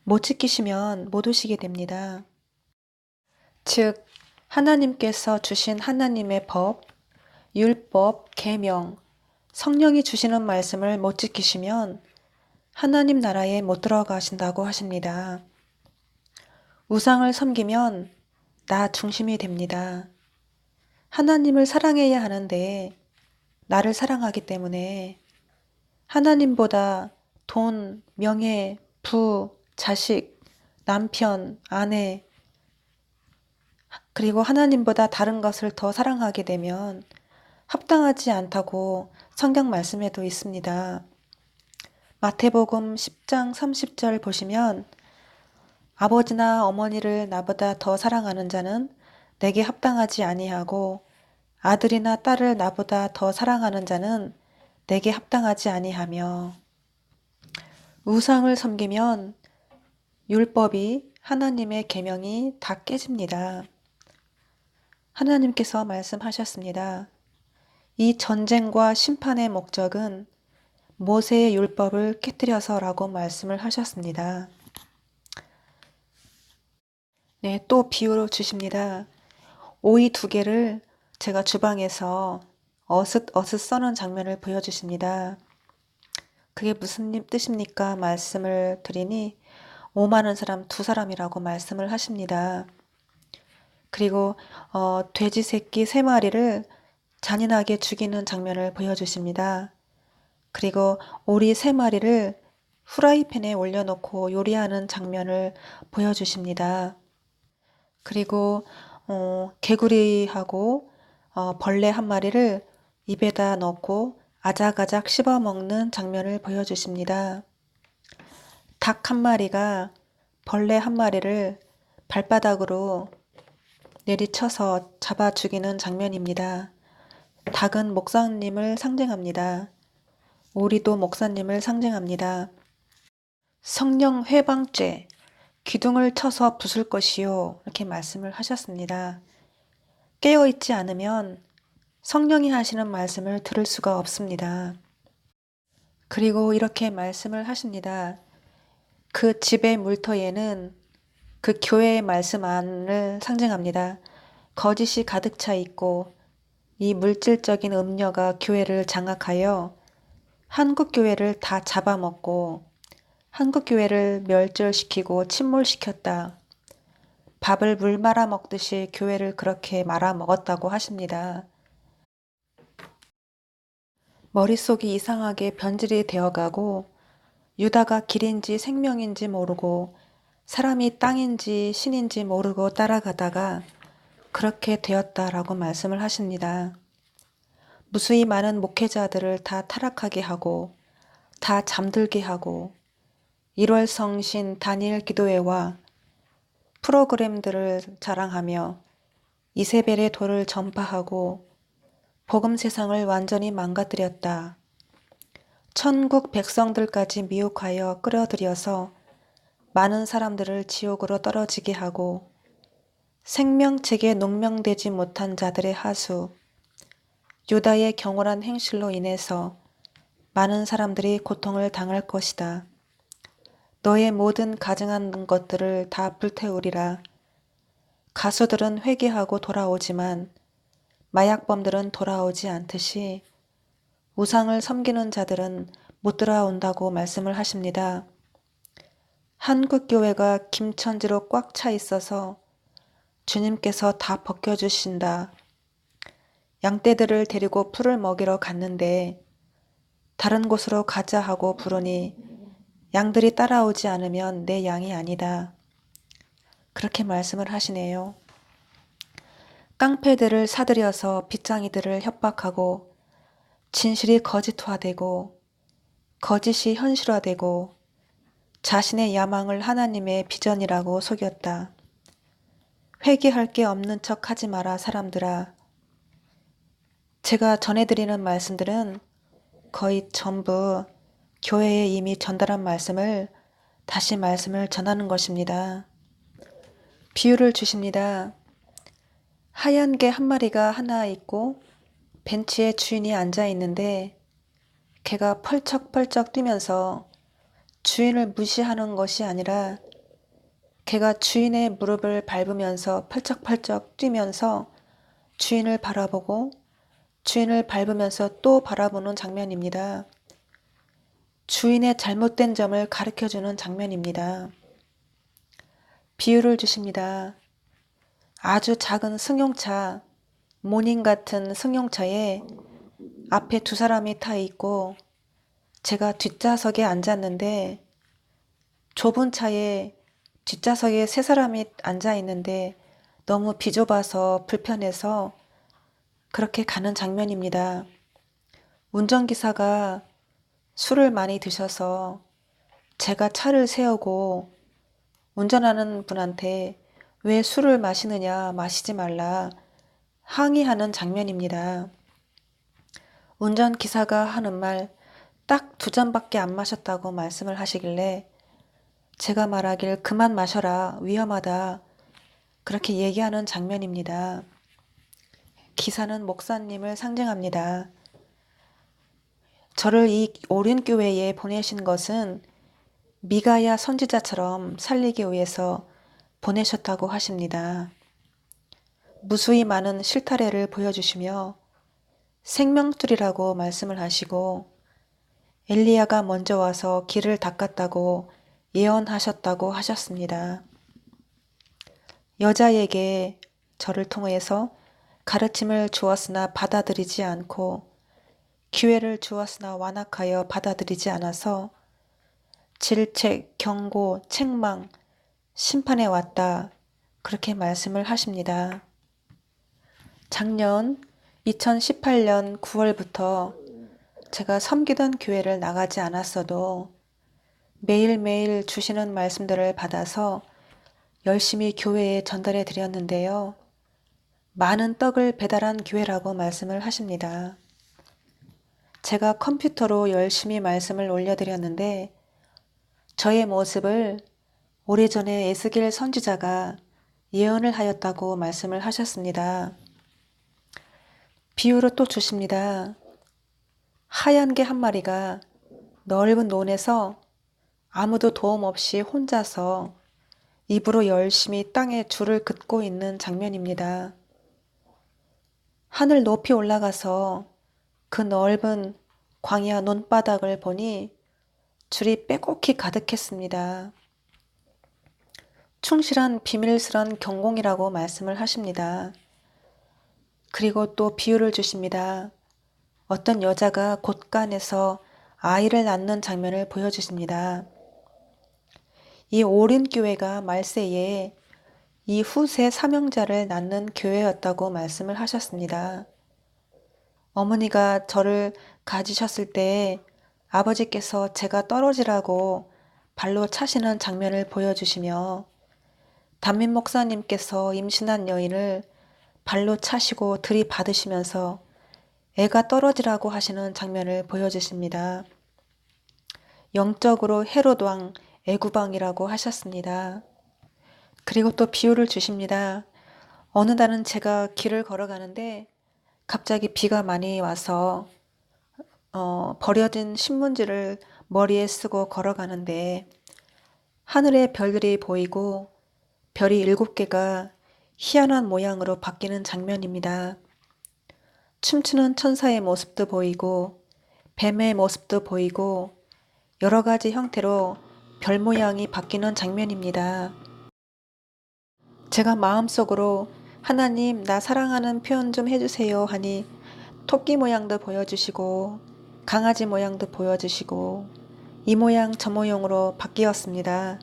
못 지키시면 못 오시게 됩니다. 즉 하나님께서 주신 하나님의 법, 율법, 계명, 성령이 주시는 말씀을 못 지키시면 하나님 나라에 못 들어가신다고 하십니다. 우상을 섬기면 나 중심이 됩니다. 하나님을 사랑해야 하는데 나를 사랑하기 때문에 하나님보다 돈, 명예, 부, 자식, 남편, 아내, 그리고 하나님보다 다른 것을 더 사랑하게 되면 합당하지 않다고 성경 말씀에도 있습니다. 마태복음 10장 30절 보시면 아버지나 어머니를 나보다 더 사랑하는 자는 내게 합당하지 아니하고 아들이나 딸을 나보다 더 사랑하는 자는 내게 합당하지 아니하며 우상을 섬기면 율법이 하나님의 계명이 다 깨집니다. 하나님께서 말씀하셨습니다. 이 전쟁과 심판의 목적은 모세의 율법을 깨뜨려서라고 말씀을 하셨습니다. 네, 또 비유로 주십니다. 오이 2개를 제가 주방에서 어슷어슷 써는 장면을 보여주십니다. 그게 무슨 뜻입니까? 말씀을 드리니 5 많은 사람 2사람이라고 말씀을 하십니다. 그리고 돼지 새끼 3마리를 잔인하게 죽이는 장면을 보여주십니다. 그리고 오리 3마리를 후라이팬에 올려놓고 요리하는 장면을 보여주십니다. 그리고 개구리하고 벌레 1마리를 입에다 넣고 아작아작 씹어먹는 장면을 보여주십니다. 닭 1마리가 벌레 1마리를 발바닥으로 내리쳐서 잡아 죽이는 장면입니다. 닭은 목사님을 상징합니다. 오리도 목사님을 상징합니다. 성령 회방죄, 기둥을 쳐서 부술 것이요 이렇게 말씀을 하셨습니다. 깨어있지 않으면 성령이 하시는 말씀을 들을 수가 없습니다. 그리고 이렇게 말씀을 하십니다. 그 집의 물터에는 그 교회의 말씀 안을 상징합니다. 거짓이 가득 차 있고 이 물질적인 음녀가 교회를 장악하여 한국 교회를 다 잡아먹고 한국 교회를 멸절시키고 침몰시켰다. 밥을 물 말아 먹듯이 교회를 그렇게 말아 먹었다고 하십니다. 머릿속이 이상하게 변질이 되어가고 유다가 길인지 생명인지 모르고 사람이 땅인지 신인지 모르고 따라가다가 그렇게 되었다라고 말씀을 하십니다. 무수히 많은 목회자들을 다 타락하게 하고 다 잠들게 하고 1월 성신 다니엘 기도회와 프로그램들을 자랑하며 이세벨의 도를 전파하고 복음 세상을 완전히 망가뜨렸다. 천국 백성들까지 미혹하여 끌어들여서 많은 사람들을 지옥으로 떨어지게 하고 생명책에 농명되지 못한 자들의 하수, 유다의 경홀한 행실로 인해서 많은 사람들이 고통을 당할 것이다. 너의 모든 가증한 것들을 다 불태우리라. 가수들은 회개하고 돌아오지만 마약범들은 돌아오지 않듯이 우상을 섬기는 자들은 못 돌아온다고 말씀을 하십니다. 한국교회가 김천지로 꽉 차 있어서 주님께서 다 벗겨주신다. 양떼들을 데리고 풀을 먹이러 갔는데 다른 곳으로 가자 하고 부르니 양들이 따라오지 않으면 내 양이 아니다. 그렇게 말씀을 하시네요. 깡패들을 사들여서 빗장이들을 협박하고 진실이 거짓화되고 거짓이 현실화되고 자신의 야망을 하나님의 비전이라고 속였다. 회개할 게 없는 척 하지 마라 사람들아. 제가 전해드리는 말씀들은 거의 전부 교회에 이미 전달한 말씀을 다시 말씀을 전하는 것입니다. 비유를 주십니다. 하얀 개 한 마리가 하나 있고 벤치에 주인이 앉아 있는데 개가 펄쩍펄쩍 뛰면서 주인을 무시하는 것이 아니라 개가 주인의 무릎을 밟으면서 펄쩍펄쩍 뛰면서 주인을 바라보고 주인을 밟으면서 또 바라보는 장면입니다. 주인의 잘못된 점을 가르쳐주는 장면입니다. 비유를 주십니다. 아주 작은 승용차, 모닝 같은 승용차에 앞에 두 사람이 타 있고 제가 뒷좌석에 앉았는데 좁은 차에 뒷좌석에 세 사람이 앉아 있는데 너무 비좁아서 불편해서 그렇게 가는 장면입니다. 운전기사가 술을 많이 드셔서 제가 차를 세우고 운전하는 분한테 왜 술을 마시느냐, 마시지 말라 항의하는 장면입니다. 운전기사가 하는 말 딱 2잔밖에 안 마셨다고 말씀을 하시길래 제가 말하길 그만 마셔라, 위험하다 그렇게 얘기하는 장면입니다. 기사는 목사님을 상징합니다. 저를 이 오륜교회에 보내신 것은 미가야 선지자처럼 살리기 위해서 보내셨다고 하십니다. 무수히 많은 실타래를 보여주시며 생명줄이라고 말씀을 하시고 엘리야가 먼저 와서 길을 닦았다고 예언하셨다고 하셨습니다. 여자에게 저를 통해서 가르침을 주었으나 받아들이지 않고 기회를 주었으나 완악하여 받아들이지 않아서 질책, 경고, 책망, 심판에 왔다. 그렇게 말씀을 하십니다. 작년 2018년 9월부터 제가 섬기던 교회를 나가지 않았어도 매일매일 주시는 말씀들을 받아서 열심히 교회에 전달해 드렸는데요. 많은 떡을 배달한 교회라고 말씀을 하십니다. 제가 컴퓨터로 열심히 말씀을 올려드렸는데 저의 모습을 오래전에 에스겔 선지자가 예언을 하였다고 말씀을 하셨습니다. 비유를 또 주십니다. 하얀 개 한 마리가 넓은 논에서 아무도 도움 없이 혼자서 입으로 열심히 땅에 줄을 긋고 있는 장면입니다. 하늘 높이 올라가서 그 넓은 광야 논바닥을 보니 줄이 빼곡히 가득했습니다. 충실한 비밀스런 경공이라고 말씀을 하십니다. 그리고 또 비유를 주십니다. 어떤 여자가 곳간에서 아이를 낳는 장면을 보여주십니다. 이 오륜교회가 말세에 이 후세 사명자를 낳는 교회였다고 말씀을 하셨습니다. 어머니가 저를 가지셨을 때 아버지께서 제가 떨어지라고 발로 차시는 장면을 보여주시며 담임 목사님께서 임신한 여인을 발로 차시고 들이받으시면서 애가 떨어지라고 하시는 장면을 보여주십니다. 영적으로 헤롯 왕 애구방이라고 하셨습니다. 그리고 또 비유를 주십니다. 어느 날은 제가 길을 걸어가는데 갑자기 비가 많이 와서 버려진 신문지를 머리에 쓰고 걸어가는데 하늘에 별들이 보이고 별이 7개가 희한한 모양으로 바뀌는 장면입니다. 춤추는 천사의 모습도 보이고 뱀의 모습도 보이고 여러 가지 형태로 별 모양이 바뀌는 장면입니다. 제가 마음속으로 하나님 나 사랑하는 표현 좀 해주세요 하니 토끼 모양도 보여주시고 강아지 모양도 보여주시고 이 모양 저 모양으로 바뀌었습니다.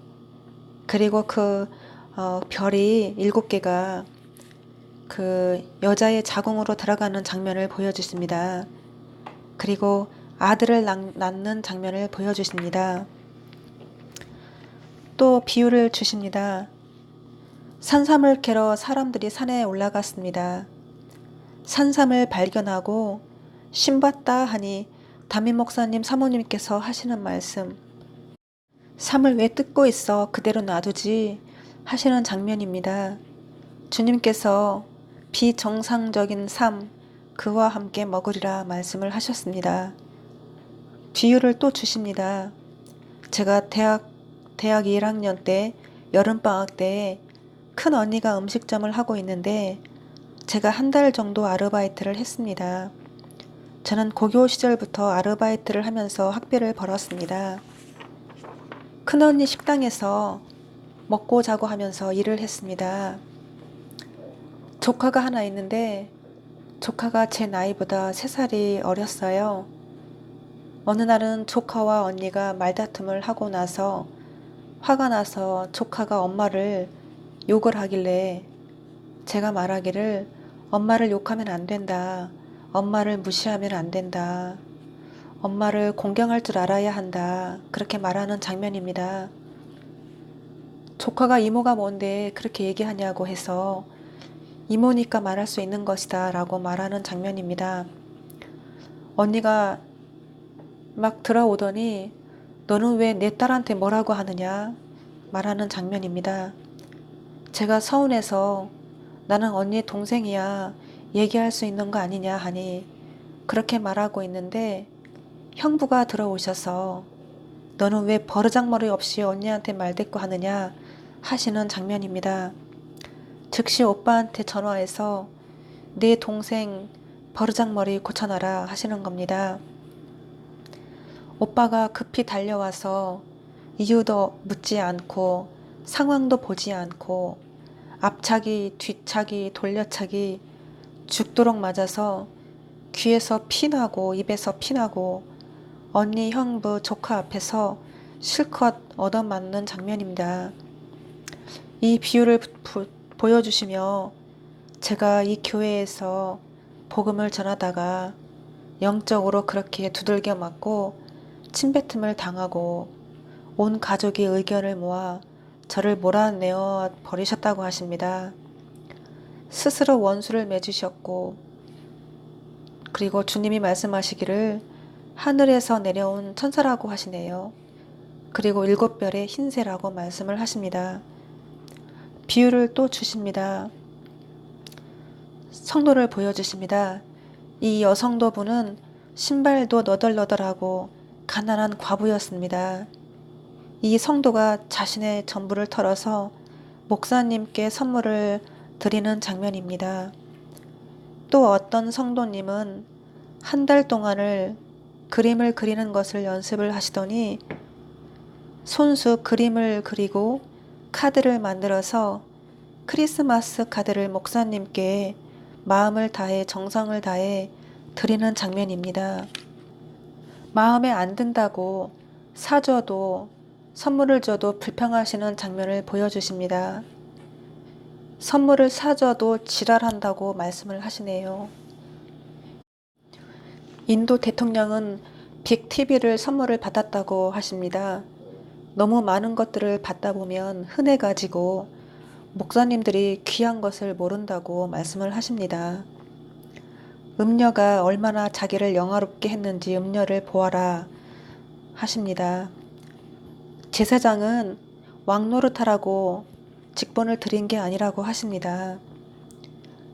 그리고 그 별이 7개가 그 여자의 자궁으로 들어가는 장면을 보여주십니다. 그리고 아들을 낳는 장면을 보여주십니다. 또 비유를 주십니다. 산삼을 캐러 사람들이 산에 올라갔습니다. 산삼을 발견하고 신봤다 하니 담임 목사님 사모님께서 하시는 말씀, 삼을 왜 뜯고 있어? 그대로 놔두지 하시는 장면입니다. 주님께서 비정상적인 삶, 그와 함께 먹으리라 말씀을 하셨습니다. 비유를 또 주십니다. 제가 대학 1학년 때 여름방학 때 큰 언니가 음식점을 하고 있는데 제가 한 달 정도 아르바이트를 했습니다. 저는 고교 시절부터 아르바이트를 하면서 학비를 벌었습니다. 큰언니 식당에서 먹고 자고 하면서 일을 했습니다. 조카가 하나 있는데 조카가 제 나이보다 3살이 어렸어요. 어느 날은 조카와 언니가 말다툼을 하고 나서 화가 나서 조카가 엄마를 욕을 하길래 제가 말하기를 엄마를 욕하면 안 된다. 엄마를 무시하면 안 된다. 엄마를 공경할 줄 알아야 한다. 그렇게 말하는 장면입니다. 조카가 이모가 뭔데 그렇게 얘기하냐고 해서 이모니까 말할 수 있는 것이다 라고 말하는 장면입니다. 언니가 막 들어오더니 너는 왜 내 딸한테 뭐라고 하느냐 말하는 장면입니다. 제가 서운해서 나는 언니 동생이야 얘기할 수 있는 거 아니냐 하니 그렇게 말하고 있는데 형부가 들어오셔서 너는 왜 버르장머리 없이 언니한테 말대꾸 하느냐 하시는 장면입니다. 즉시 오빠한테 전화해서 내 동생 버르장머리 고쳐놔라 하시는 겁니다. 오빠가 급히 달려와서 이유도 묻지 않고 상황도 보지 않고 앞차기 뒤차기 돌려차기 죽도록 맞아서 귀에서 피나고 입에서 피나고 언니 형부 조카 앞에서 실컷 얻어맞는 장면입니다. 이 비유를 보여주시며 제가 이 교회에서 복음을 전하다가 영적으로 그렇게 두들겨 맞고 침뱉음을 당하고 온 가족이 의견을 모아 저를 몰아내어 버리셨다고 하십니다. 스스로 원수를 맺으셨고 그리고 주님이 말씀하시기를 하늘에서 내려온 천사라고 하시네요. 그리고 7별의 흰새라고 말씀을 하십니다. 비유를 또 주십니다. 성도를 보여주십니다. 이 여성도분은 신발도 너덜너덜하고 가난한 과부였습니다. 이 성도가 자신의 전부를 털어서 목사님께 선물을 드리는 장면입니다. 또 어떤 성도님은 한 달 동안을 그림을 그리는 것을 연습을 하시더니 손수 그림을 그리고 카드를 만들어서 크리스마스 카드를 목사님께 마음을 다해 정성을 다해 드리는 장면입니다. 마음에 안 든다고 사줘도 선물을 줘도 불평하시는 장면을 보여주십니다. 선물을 사줘도 지랄한다고 말씀을 하시네요. 인도 대통령은 빅TV를 선물을 받았다고 하십니다. 너무 많은 것들을 받다 보면 흔해가지고 목사님들이 귀한 것을 모른다고 말씀을 하십니다. 음녀가 얼마나 자기를 영화롭게 했는지 음녀를 보아라 하십니다. 제사장은 왕노릇하라고 직분을 드린 게 아니라고 하십니다.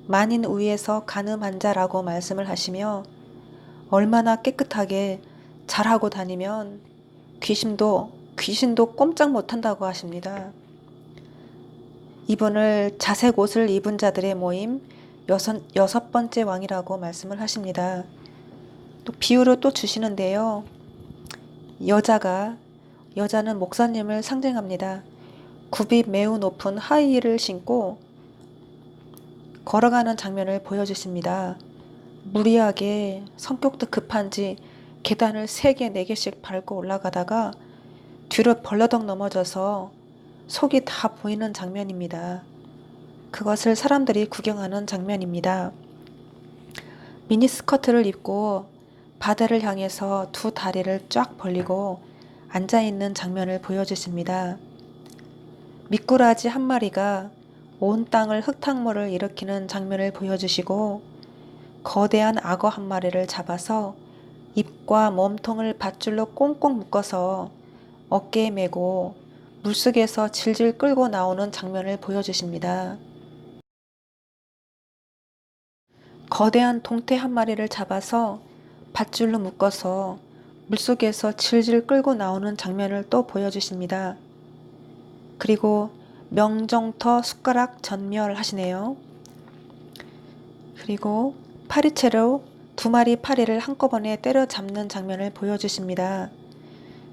만인 위에서 간음한 자라고 말씀을 하시며 얼마나 깨끗하게 잘하고 다니면 귀신도 꼼짝 못한다고 하십니다. 이분을 자색 옷을 입은 자들의 모임 여섯 번째 왕이라고 말씀을 하십니다. 또 비유를 또 주시는데요. 여자는 목사님을 상징합니다. 굽이 매우 높은 하이힐을 신고 걸어가는 장면을 보여주십니다. 무리하게 성격도 급한지 계단을 3개, 4개씩 밟고 올라가다가 뒤로 벌러덩 넘어져서 속이 다 보이는 장면입니다. 그것을 사람들이 구경하는 장면입니다. 미니스커트를 입고 바다를 향해서 2 다리를 쫙 벌리고 앉아있는 장면을 보여주십니다. 미꾸라지 한 마리가 온 땅을 흙탕물을 일으키는 장면을 보여주시고 거대한 악어 한 마리를 잡아서 입과 몸통을 밧줄로 꽁꽁 묶어서 어깨에 메고 물속에서 질질 끌고 나오는 장면을 보여주십니다. 거대한 동태 한 마리를 잡아서 밧줄로 묶어서 물속에서 질질 끌고 나오는 장면을 또 보여주십니다. 그리고 명정터 숟가락 전멸 하시네요. 그리고 파리채로 2마리 파리를 한꺼번에 때려잡는 장면을 보여주십니다.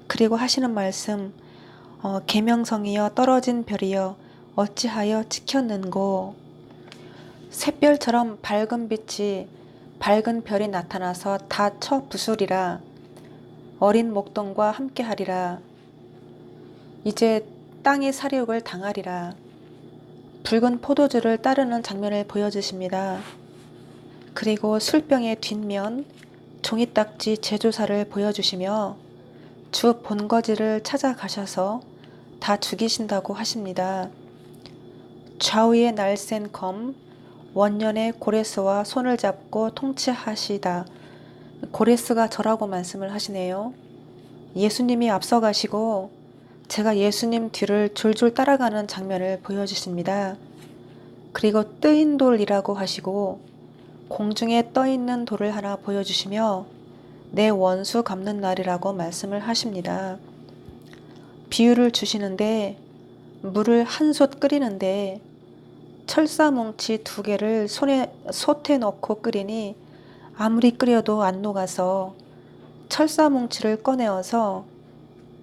그리고 하시는 말씀, 계명성이여 떨어진 별이여 어찌하여 지켰는고. 샛별처럼 밝은 빛이 밝은 별이 나타나서 다 쳐 부수리라. 어린 목동과 함께하리라. 이제 땅이 사륙을 당하리라. 붉은 포도주를 따르는 장면을 보여주십니다. 그리고 술병의 뒷면 종이딱지 제조사를 보여주시며 주 본거지를 찾아가셔서 다 죽이신다고 하십니다. 좌우에 날쌘 검 원년의 고레스와 손을 잡고 통치하시다. 고레스가 저라고 말씀을 하시네요. 예수님이 앞서가시고 제가 예수님 뒤를 줄줄 따라가는 장면을 보여주십니다. 그리고 뜨인 돌이라고 하시고 공중에 떠있는 돌을 하나 보여주시며 내 원수 갚는 날이라고 말씀을 하십니다. 비유를 주시는데 물을 한 솥 끓이는데 철사뭉치 2개를 솥에 넣고 끓이니 아무리 끓여도 안 녹아서 철사뭉치를 꺼내어서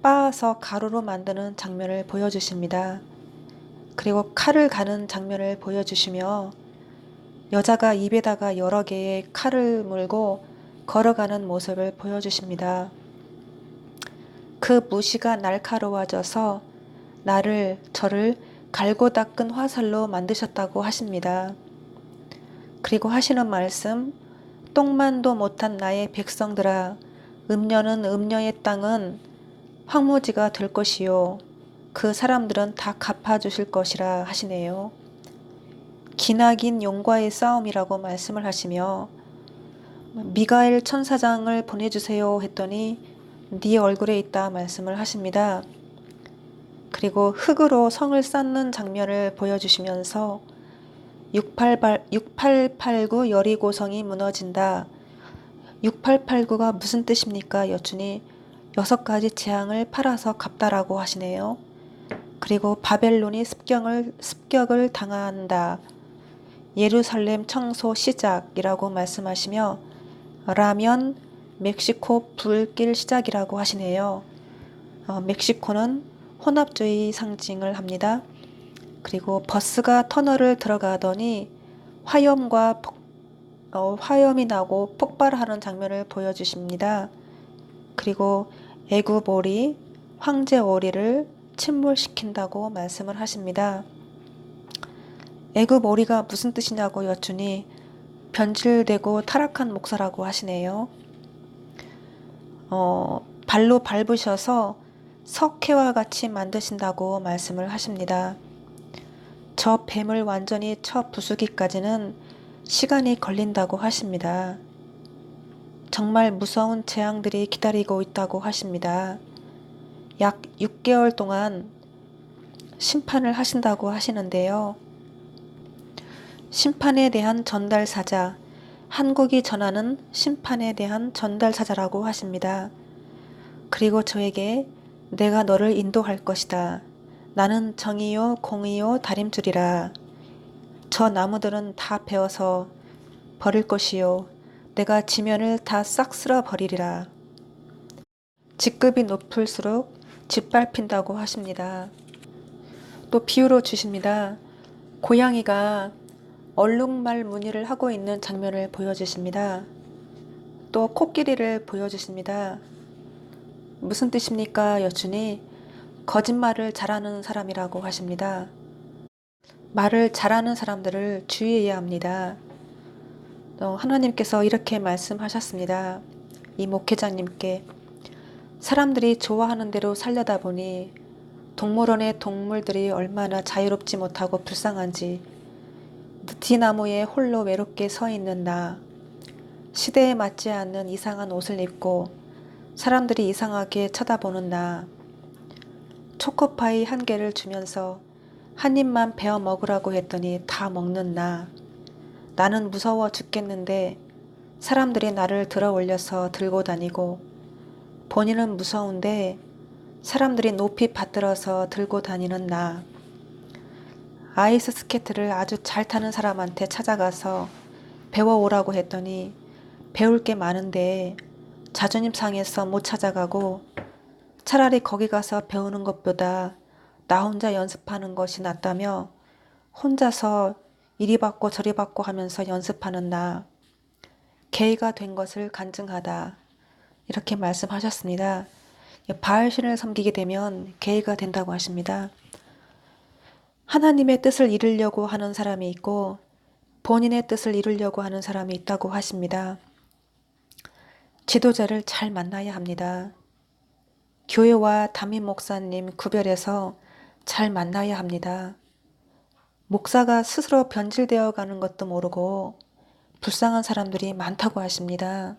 빻아서 가루로 만드는 장면을 보여주십니다. 그리고 칼을 가는 장면을 보여주시며 여자가 입에다가 여러 개의 칼을 물고 걸어가는 모습을 보여주십니다. 그 무시가 날카로워져서 저를 갈고 닦은 화살로 만드셨다고 하십니다. 그리고 하시는 말씀, 똥만도 못한 나의 백성들아, 음녀는 음녀의 땅은 황무지가 될 것이요 그 사람들은 다 갚아주실 것이라 하시네요. 기나긴 용과의 싸움이라고 말씀을 하시며 미가엘 천사장을 보내주세요 했더니 네 얼굴에 있다 말씀을 하십니다. 그리고 흙으로 성을 쌓는 장면을 보여주시면서 6889 여리고성이 무너진다. 6889가 무슨 뜻입니까? 여쭈니 6가지 재앙을 팔아서 갚다라고 하시네요. 그리고 바벨론이 습격을 당한다. 예루살렘 청소 시작이라고 말씀하시며 라면 멕시코 불길 시작이라고 하시네요. 멕시코는 혼합주의 상징을 합니다. 그리고 버스가 터널을 들어가더니 화염이 나고 폭발하는 장면을 보여주십니다. 그리고 애굽 오리, 황제 오리를 침몰시킨다고 말씀을 하십니다. 애굽 오리가 무슨 뜻이냐고 여쭈니 변질되고 타락한 목사라고 하시네요. 발로 밟으셔서 석회와 같이 만드신다고 말씀을 하십니다. 저 뱀을 완전히 쳐 부수기까지는 시간이 걸린다고 하십니다. 정말 무서운 재앙들이 기다리고 있다고 하십니다. 약 6개월 동안 심판을 하신다고 하시는데요. 심판에 대한 전달사자, 한국이 전하는 심판에 대한 전달사자라고 하십니다. 그리고 저에게 내가 너를 인도할 것이다. 나는 정의요 공의요 다림줄이라. 저 나무들은 다 베어서 버릴 것이요 내가 지면을 다 싹 쓸어 버리리라. 직급이 높을수록 짓밟힌다고 하십니다. 또 비유로 주십니다. 고양이가 얼룩말 무늬를 하고 있는 장면을 보여주십니다. 또 코끼리를 보여주십니다. 무슨 뜻입니까? 여쭈니 거짓말을 잘하는 사람이라고 하십니다. 말을 잘하는 사람들을 주의해야 합니다. 하나님께서 이렇게 말씀하셨습니다. 이 목회자님께 사람들이 좋아하는 대로 살려다 보니 동물원의 동물들이 얼마나 자유롭지 못하고 불쌍한지 느티나무에 홀로 외롭게 서 있는 나, 시대에 맞지 않는 이상한 옷을 입고 사람들이 이상하게 쳐다보는 나, 초코파이 한 개를 주면서 한 입만 베어 먹으라고 했더니 다 먹는 나, 나는 무서워 죽겠는데 사람들이 나를 들어 올려서 들고 다니고 본인은 무서운데 사람들이 높이 받들어서 들고 다니는 나, 아이스 스케이트를 아주 잘 타는 사람한테 찾아가서 배워오라고 했더니 배울 게 많은데 자존심 상해서 못 찾아가고 차라리 거기 가서 배우는 것보다 나 혼자 연습하는 것이 낫다며 혼자서 이리 받고 저리 받고 하면서 연습하는 나, 게이가 된 것을 간증하다. 이렇게 말씀하셨습니다. 바알신을 섬기게 되면 게이가 된다고 하십니다. 하나님의 뜻을 이루려고 하는 사람이 있고 본인의 뜻을 이루려고 하는 사람이 있다고 하십니다. 지도자를 잘 만나야 합니다. 교회와 담임 목사님 구별해서 잘 만나야 합니다. 목사가 스스로 변질되어 가는 것도 모르고 불쌍한 사람들이 많다고 하십니다.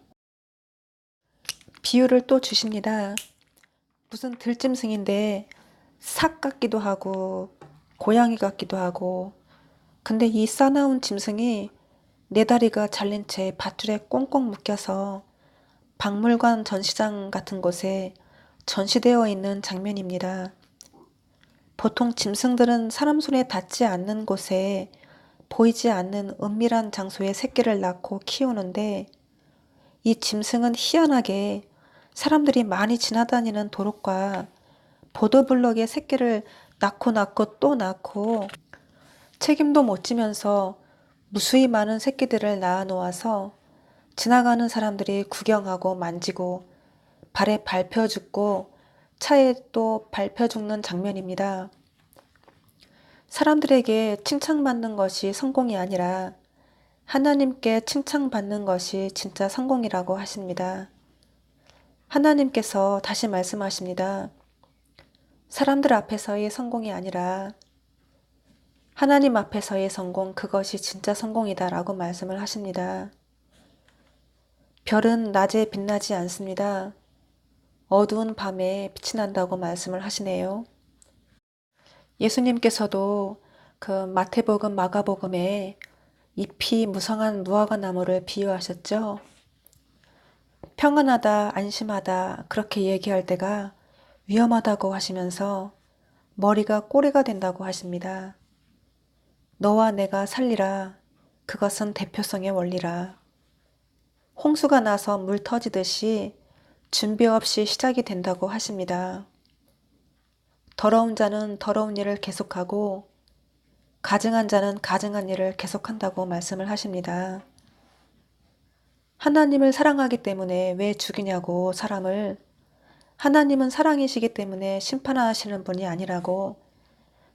비유를 또 주십니다. 무슨 들짐승인데 삭 같기도 하고 고양이 같기도 하고 근데 이 싸나운 짐승이 네 다리가 잘린 채 밧줄에 꽁꽁 묶여서 박물관 전시장 같은 곳에 전시되어 있는 장면입니다. 보통 짐승들은 사람 손에 닿지 않는 곳에 보이지 않는 은밀한 장소에 새끼를 낳고 키우는데 이 짐승은 희한하게 사람들이 많이 지나다니는 도로가 보도블럭에 새끼를 낳고 또 낳고 책임도 못 지면서 무수히 많은 새끼들을 낳아 놓아서 지나가는 사람들이 구경하고 만지고 발에 밟혀 죽고 차에 또 밟혀 죽는 장면입니다. 사람들에게 칭찬받는 것이 성공이 아니라 하나님께 칭찬받는 것이 진짜 성공이라고 하십니다. 하나님께서 다시 말씀하십니다. 사람들 앞에서의 성공이 아니라 하나님 앞에서의 성공, 그것이 진짜 성공이다 라고 말씀을 하십니다. 별은 낮에 빛나지 않습니다. 어두운 밤에 빛이 난다고 말씀을 하시네요. 예수님께서도 그 마태복음, 마가복음에 잎이 무성한 무화과 나무를 비유하셨죠. 평안하다, 안심하다 그렇게 얘기할 때가 위험하다고 하시면서 머리가 꼬리가 된다고 하십니다. 너와 내가 살리라. 그것은 대표성의 원리라. 홍수가 나서 물 터지듯이 준비 없이 시작이 된다고 하십니다. 더러운 자는 더러운 일을 계속하고 가증한 자는 가증한 일을 계속한다고 말씀을 하십니다. 하나님을 사랑하기 때문에 왜 죽이냐고 사람을, 하나님은 사랑이시기 때문에 심판하시는 분이 아니라고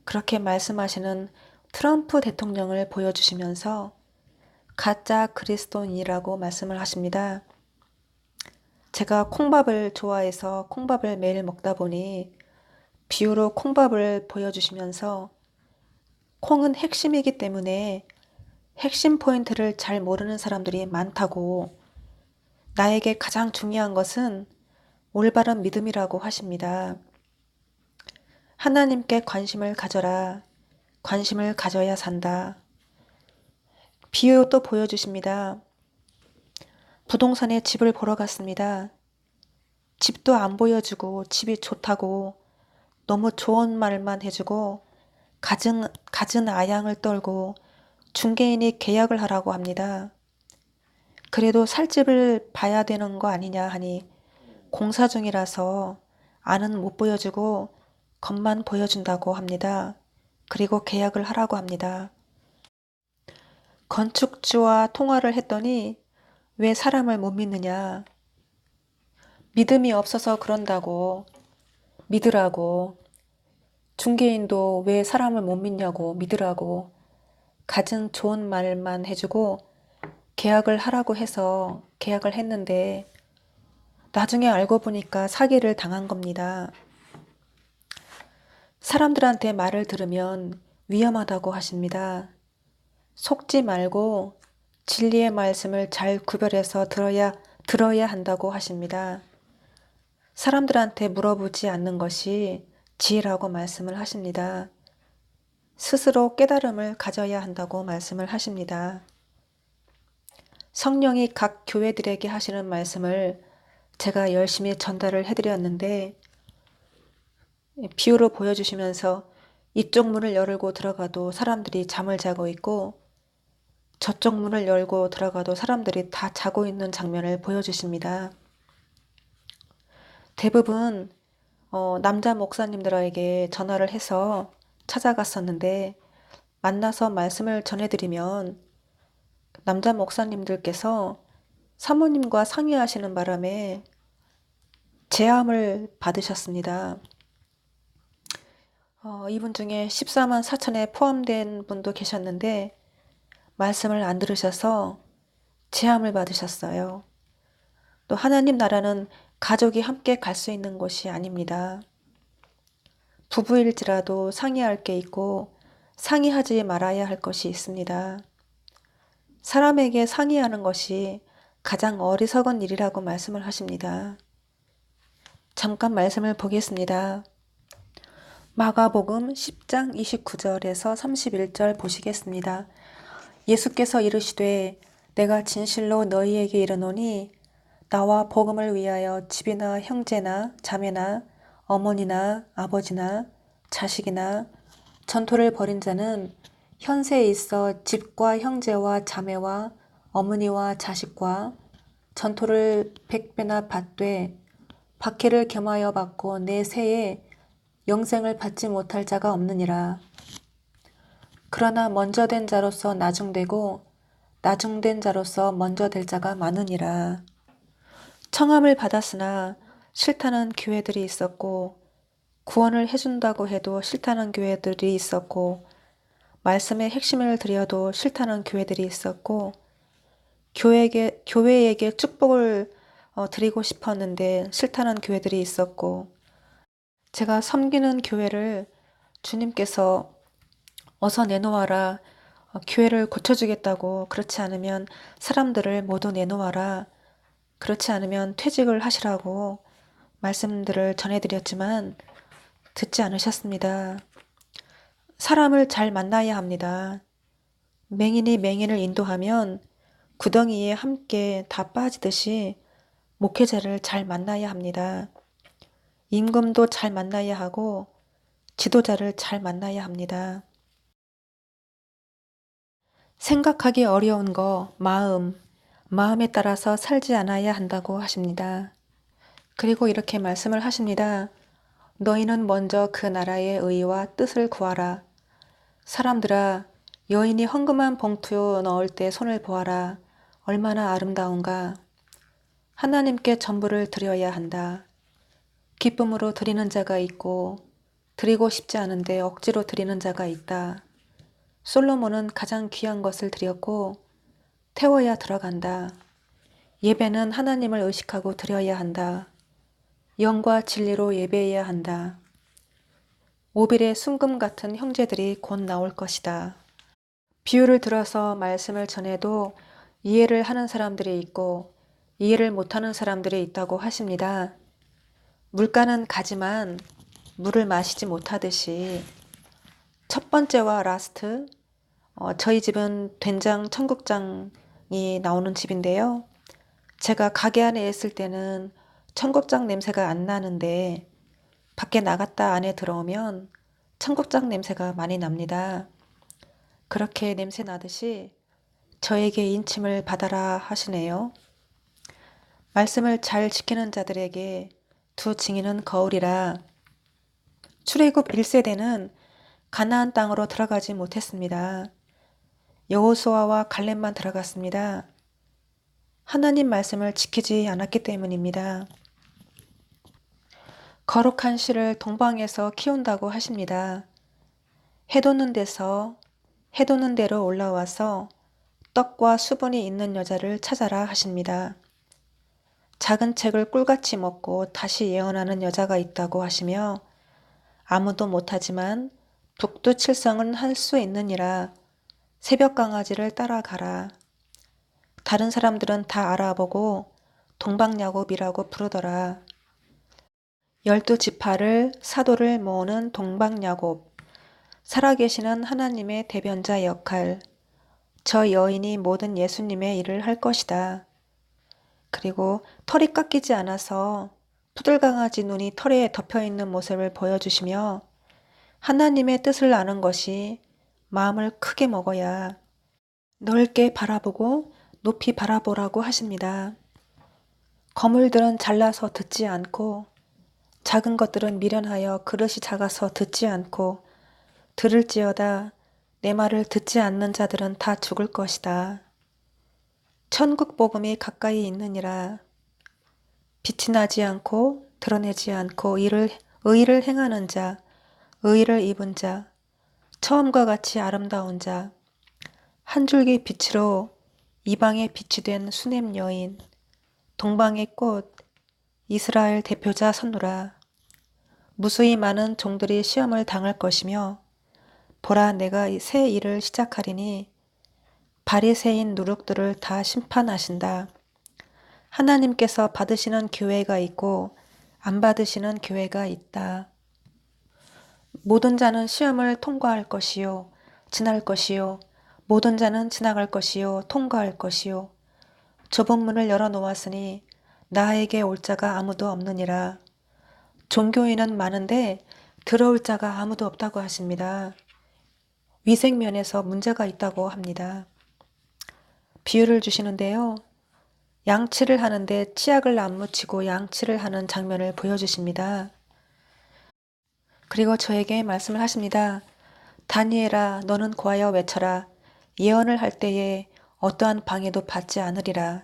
그렇게 말씀하시는 트럼프 대통령을 보여주시면서 가짜 그리스도인이라고 말씀을 하십니다. 제가 콩밥을 좋아해서 콩밥을 매일 먹다 보니 비유로 콩밥을 보여주시면서 콩은 핵심이기 때문에 핵심 포인트를 잘 모르는 사람들이 많다고, 나에게 가장 중요한 것은 올바른 믿음이라고 하십니다. 하나님께 관심을 가져라. 관심을 가져야 산다. 비유 또 보여주십니다. 부동산에 집을 보러 갔습니다. 집도 안 보여주고 집이 좋다고 너무 좋은 말만 해주고 갖은 아양을 떨고 중개인이 계약을 하라고 합니다. 그래도 살 집을 봐야 되는 거 아니냐 하니 공사 중이라서 안은 못 보여주고 겉만 보여준다고 합니다. 그리고 계약을 하라고 합니다. 건축주와 통화를 했더니 왜 사람을 못 믿느냐? 믿음이 없어서 그런다고. 믿으라고. 중개인도 왜 사람을 못 믿냐고 믿으라고. 갖은 좋은 말만 해주고 계약을 하라고 해서 계약을 했는데 나중에 알고 보니까 사기를 당한 겁니다. 사람들한테 말을 들으면 위험하다고 하십니다. 속지 말고 진리의 말씀을 잘 구별해서 들어야 한다고 하십니다. 사람들한테 물어보지 않는 것이 지혜라고 말씀을 하십니다. 스스로 깨달음을 가져야 한다고 말씀을 하십니다. 성령이 각 교회들에게 하시는 말씀을 제가 열심히 전달을 해드렸는데 비유로 보여주시면서 이쪽 문을 열고 들어가도 사람들이 잠을 자고 있고 저쪽 문을 열고 들어가도 사람들이 다 자고 있는 장면을 보여주십니다. 대부분 남자 목사님들에게 전화를 해서 찾아갔었는데 만나서 말씀을 전해드리면 남자 목사님들께서 사모님과 상의하시는 바람에 제함을 받으셨습니다. 이분 중에 14만 4천에 포함된 분도 계셨는데 말씀을 안 들으셔서 제함을 받으셨어요. 또 하나님 나라는 가족이 함께 갈 수 있는 곳이 아닙니다. 부부일지라도 상의할 게 있고 상의하지 말아야 할 것이 있습니다. 사람에게 상의하는 것이 가장 어리석은 일이라고 말씀을 하십니다. 잠깐 말씀을 보겠습니다. 마가복음 10장 29절에서 31절 보시겠습니다. 예수께서 이르시되 내가 진실로 너희에게 이르노니 나와 복음을 위하여 집이나 형제나 자매나 어머니나 아버지나 자식이나 전토를 벌인 자는 현세에 있어 집과 형제와 자매와 어머니와 자식과 전토를 100배나 받되 박해를 겸하여 받고 내 세에 영생을 받지 못할 자가 없느니라. 그러나 먼저 된 자로서 나중되고 나중된 자로서 먼저 될 자가 많으니라. 청함을 받았으나 싫다는 교회들이 있었고 구원을 해준다고 해도 싫다는 교회들이 있었고 말씀의 핵심을 드려도 싫다는 교회들이 있었고 교회에게 축복을 드리고 싶었는데 싫다는 교회들이 있었고 제가 섬기는 교회를 주님께서 어서 내놓아라. 교회를 고쳐주겠다고 그렇지 않으면 사람들을 모두 내놓아라. 그렇지 않으면 퇴직을 하시라고 말씀들을 전해드렸지만 듣지 않으셨습니다. 사람을 잘 만나야 합니다. 맹인이 맹인을 인도하면 구덩이에 함께 다 빠지듯이 목회자를 잘 만나야 합니다. 임금도 잘 만나야 하고 지도자를 잘 만나야 합니다. 생각하기 어려운 거 마음에 따라서 살지 않아야 한다고 하십니다. 그리고 이렇게 말씀을 하십니다. 너희는 먼저 그 나라의 의와 뜻을 구하라. 사람들아, 여인이 헌금한 봉투 넣을 때 손을 보아라. 얼마나 아름다운가. 하나님께 전부를 드려야 한다. 기쁨으로 드리는 자가 있고 드리고 싶지 않은데 억지로 드리는 자가 있다. 솔로몬은 가장 귀한 것을 드렸고 태워야 들어간다. 예배는 하나님을 의식하고 드려야 한다. 영과 진리로 예배해야 한다. 오빌의 순금 같은 형제들이 곧 나올 것이다. 비유를 들어서 말씀을 전해도 이해를 하는 사람들이 있고 이해를 못하는 사람들이 있다고 하십니다. 물가는 가지만 물을 마시지 못하듯이 첫 번째와 라스트, 저희 집은 된장 청국장이 나오는 집인데요. 제가 가게 안에 있을 때는 청국장 냄새가 안 나는데 밖에 나갔다 안에 들어오면 청국장 냄새가 많이 납니다. 그렇게 냄새 나듯이 저에게 인침을 받아라 하시네요. 말씀을 잘 지키는 자들에게 두 징이는 거울이라. 출애굽 1세대는 가나안 땅으로 들어가지 못했습니다. 여호수아와 갈렙만 들어갔습니다. 하나님 말씀을 지키지 않았기 때문입니다. 거룩한 씨를 동방에서 키운다고 하십니다. 해돋는 대로 올라와서 떡과 수분이 있는 여자를 찾아라 하십니다. 작은 책을 꿀같이 먹고 다시 예언하는 여자가 있다고 하시며 아무도 못하지만 북두칠성은 할 수 있느니라. 새벽 강아지를 따라가라. 다른 사람들은 다 알아보고 동방야곱이라고 부르더라. 12지파를 사도를 모으는 동방야곱, 살아계시는 하나님의 대변자 역할, 저 여인이 모든 예수님의 일을 할 것이다. 그리고 털이 깎이지 않아서 푸들강아지 눈이 털에 덮여있는 모습을 보여주시며 하나님의 뜻을 아는 것이 마음을 크게 먹어야 넓게 바라보고 높이 바라보라고 하십니다. 거물들은 잘나서 듣지 않고 작은 것들은 미련하여 그릇이 작아서 듣지 않고 들을지어다 내 말을 듣지 않는 자들은 다 죽을 것이다. 천국 복음이 가까이 있느니라. 빛이 나지 않고 드러내지 않고 의를 행하는 자, 의를 입은 자, 처음과 같이 아름다운 자, 한 줄기 빛으로 이방의 빛이 된 수냄 여인, 동방의 꽃, 이스라엘 대표자 선누라. 무수히 많은 종들이 시험을 당할 것이며 보라 내가 새 일을 시작하리니 바리새인 누룩들을 다 심판하신다. 하나님께서 받으시는 교회가 있고 안 받으시는 교회가 있다. 모든 자는 시험을 통과할 것이요 지날 것이요 모든 자는 지나갈 것이요 통과할 것이요 좁은 문을 열어놓았으니 나에게 올 자가 아무도 없느니라. 종교인은 많은데 들어올 자가 아무도 없다고 하십니다. 위생면에서 문제가 있다고 합니다. 비유를 주시는데요. 양치를 하는데 치약을 안 묻히고 양치를 하는 장면을 보여주십니다. 그리고 저에게 말씀을 하십니다. 다니엘아 너는 고하여 외쳐라. 예언을 할 때에 어떠한 방해도 받지 않으리라.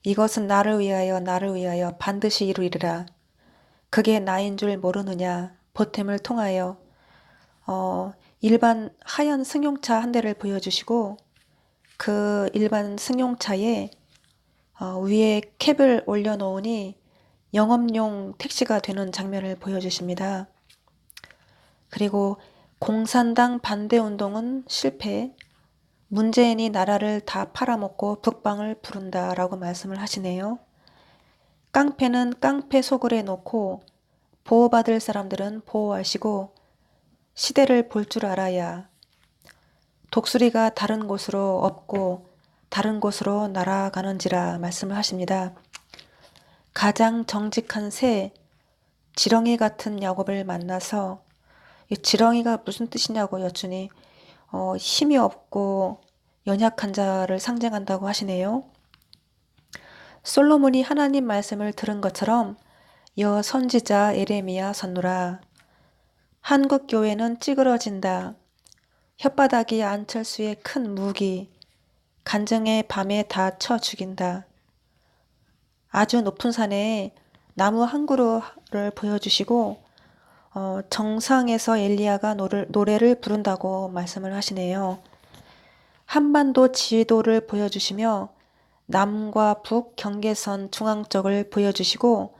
이것은 나를 위하여 반드시 이루리라. 그게 나인 줄 모르느냐. 보탬을 통하여 일반 하얀 승용차 한 대를 보여주시고 그 일반 승용차에 위에 캡을 올려놓으니 영업용 택시가 되는 장면을 보여주십니다. 그리고 공산당 반대운동은 실패, 문재인이 나라를 다 팔아먹고 북방을 부른다라고 말씀을 하시네요. 깡패는 깡패 소굴에 놓고 보호받을 사람들은 보호하시고 시대를 볼 줄 알아야 독수리가 다른 곳으로 없고 다른 곳으로 날아가는지라 말씀을 하십니다. 가장 정직한 새, 지렁이 같은 야곱을 만나서 이 지렁이가 무슨 뜻이냐고 여쭈니 힘이 없고 연약한 자를 상징한다고 하시네요. 솔로몬이 하나님 말씀을 들은 것처럼 여 선지자 에레미야 선누라. 한국 교회는 찌그러진다. 혓바닥이 안철수의 큰 무기, 간증의 밤에 다 쳐 죽인다. 아주 높은 산에 나무 한 그루를 보여주시고 정상에서 엘리야가 노래를 부른다고 말씀을 하시네요. 한반도 지도를 보여주시며 남과 북 경계선 중앙 쪽을 보여주시고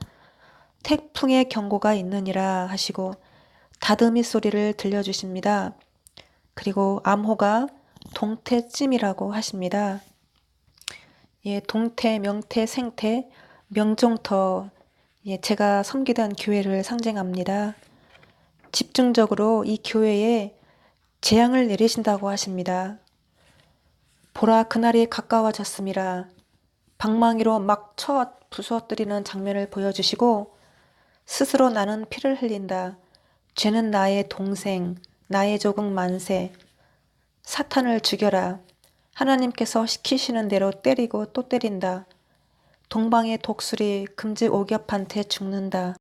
태풍의 경고가 있느니라 하시고 다듬이 소리를 들려주십니다. 그리고 암호가 동태찜이라고 하십니다. 예, 동태, 명태, 생태, 명종터, 예, 제가 섬기던 교회를 상징합니다. 집중적으로 이 교회에 재앙을 내리신다고 하십니다. 보라, 그날이 가까워졌음이라. 방망이로 막 쳐 부서뜨리는 장면을 보여주시고, 스스로 나는 피를 흘린다. 죄는 나의 동생, 나의 조국 만세. 사탄을 죽여라. 하나님께서 시키시는 대로 때리고 또 때린다. 동방의 독수리 금지 오겹한테 죽는다.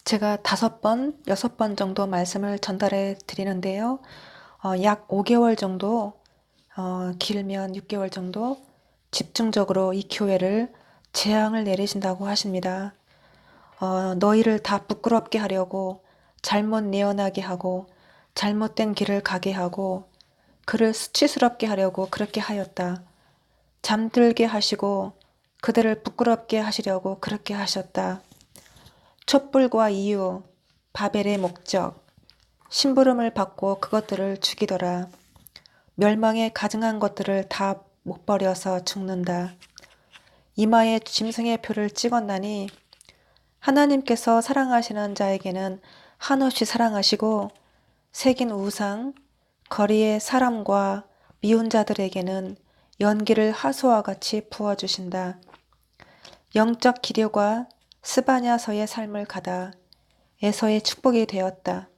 제가 5번, 6번 정도 말씀을 전달해 드리는데요. 약 5개월 정도, 길면 6개월 정도 집중적으로 이 교회를 재앙을 내리신다고 하십니다. 너희를 다 부끄럽게 하려고 잘못 내어나게 하고 잘못된 길을 가게 하고 그를 수치스럽게 하려고 그렇게 하였다. 잠들게 하시고 그들을 부끄럽게 하시려고 그렇게 하셨다. 촛불과 이유, 바벨의 목적, 심부름을 받고 그것들을 죽이더라. 멸망에 가증한 것들을 다 못 버려서 죽는다. 이마에 짐승의 표를 찍었나니 하나님께서 사랑하시는 자에게는 한없이 사랑하시고 새긴 우상, 거리의 사람과 미운 자들에게는 연기를 하수와 같이 부어주신다. 영적 기료가 스바냐서의 삶을 가다 에서의 축복이 되었다.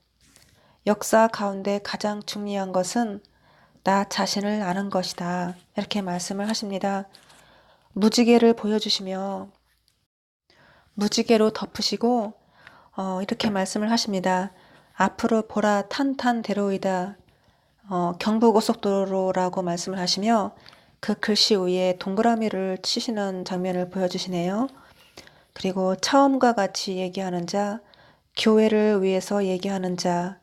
역사 가운데 가장 중요한 것은 나 자신을 아는 것이다. 이렇게 말씀을 하십니다. 무지개를 보여주시며 무지개로 덮으시고 이렇게 말씀을 하십니다. 앞으로 보라 탄탄대로이다. 경부고속도로라고 말씀을 하시며 그 글씨 위에 동그라미를 치시는 장면을 보여주시네요. 그리고 처음과 같이 얘기하는 자, 교회를 위해서 얘기하는 자,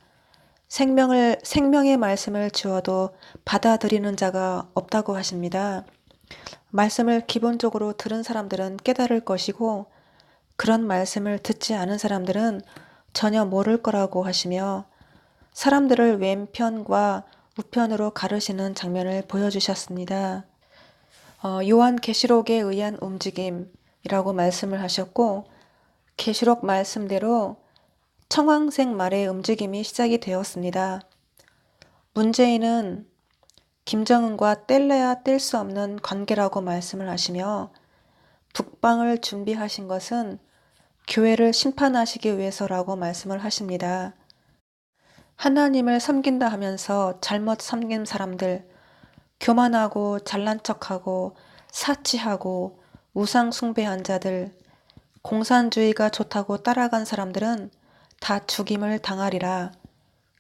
생명의 말씀을 주어도 받아들이는 자가 없다고 하십니다. 말씀을 기본적으로 들은 사람들은 깨달을 것이고 그런 말씀을 듣지 않은 사람들은 전혀 모를 거라고 하시며 사람들을 왼편과 우편으로 가르시는 장면을 보여주셨습니다. 요한계시록에 의한 움직임이라고 말씀을 하셨고 계시록 말씀대로 청황색 말의 움직임이 시작이 되었습니다. 문재인은 김정은과 뗄래야 뗄 수 없는 관계라고 말씀을 하시며 북방을 준비하신 것은 교회를 심판하시기 위해서라고 말씀을 하십니다. 하나님을 섬긴다 하면서 잘못 섬긴 사람들, 교만하고 잘난 척하고 사치하고 우상 숭배한 자들, 공산주의가 좋다고 따라간 사람들은 다 죽임을 당하리라.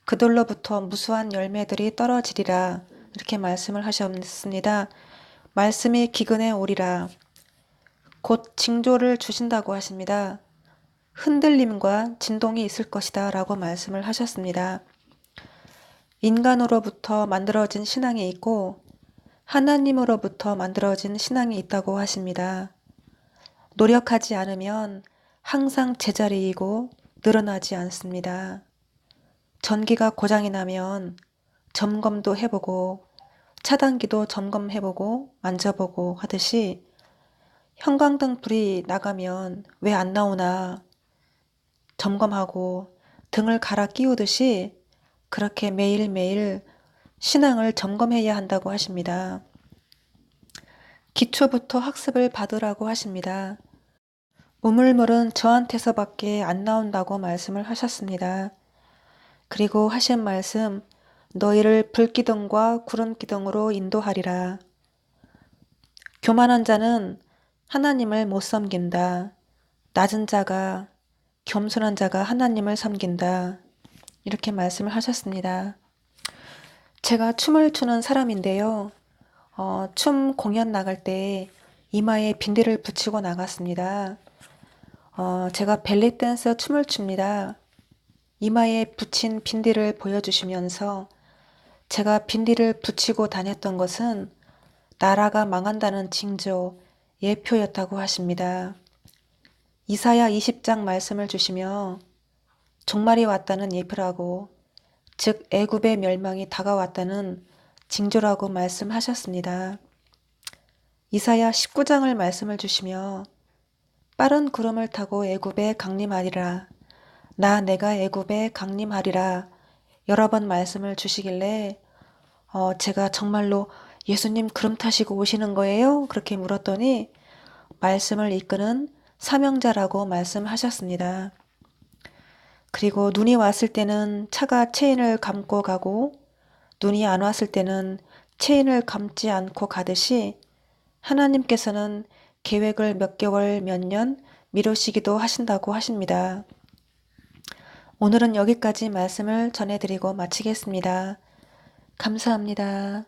그들로부터 무수한 열매들이 떨어지리라. 이렇게 말씀을 하셨습니다. 말씀이 기근에 오리라. 곧 징조를 주신다고 하십니다. 흔들림과 진동이 있을 것이다 라고 말씀을 하셨습니다. 인간으로부터 만들어진 신앙이 있고 하나님으로부터 만들어진 신앙이 있다고 하십니다. 노력하지 않으면 항상 제자리이고 늘어나지 않습니다. 전기가 고장이 나면 점검도 해보고 차단기도 점검해보고 만져보고 하듯이 형광등 불이 나가면 왜 안 나오나 점검하고 등을 갈아 끼우듯이 그렇게 매일매일 신앙을 점검해야 한다고 하십니다. 기초부터 학습을 받으라고 하십니다. 우물물은 저한테서밖에 안 나온다고 말씀을 하셨습니다. 그리고 하신 말씀, 너희를 불기둥과 구름기둥으로 인도하리라. 교만한 자는 하나님을 못 섬긴다. 낮은 자가, 겸손한 자가 하나님을 섬긴다. 이렇게 말씀을 하셨습니다. 제가 춤을 추는 사람인데요. 춤 공연 나갈 때 이마에 빈대를 붙이고 나갔습니다. 제가 벨리 댄서 춤을 춥니다. 이마에 붙인 빈디를 보여주시면서 제가 빈디를 붙이고 다녔던 것은 나라가 망한다는 징조, 예표였다고 하십니다. 이사야 20장 말씀을 주시며 종말이 왔다는 예표라고 즉 애굽의 멸망이 다가왔다는 징조라고 말씀하셨습니다. 이사야 19장을 말씀을 주시며 빠른 구름을 타고 애굽에 강림하리라. 내가 애굽에 강림하리라. 여러 번 말씀을 주시길래 제가 정말로 예수님 구름 타시고 오시는 거예요? 그렇게 물었더니 말씀을 이끄는 사명자라고 말씀하셨습니다. 그리고 눈이 왔을 때는 차가 체인을 감고 가고 눈이 안 왔을 때는 체인을 감지 않고 가듯이 하나님께서는 계획을 몇 개월, 몇 년 미루시기도 하신다고 하십니다. 오늘은 여기까지 말씀을 전해드리고 마치겠습니다. 감사합니다.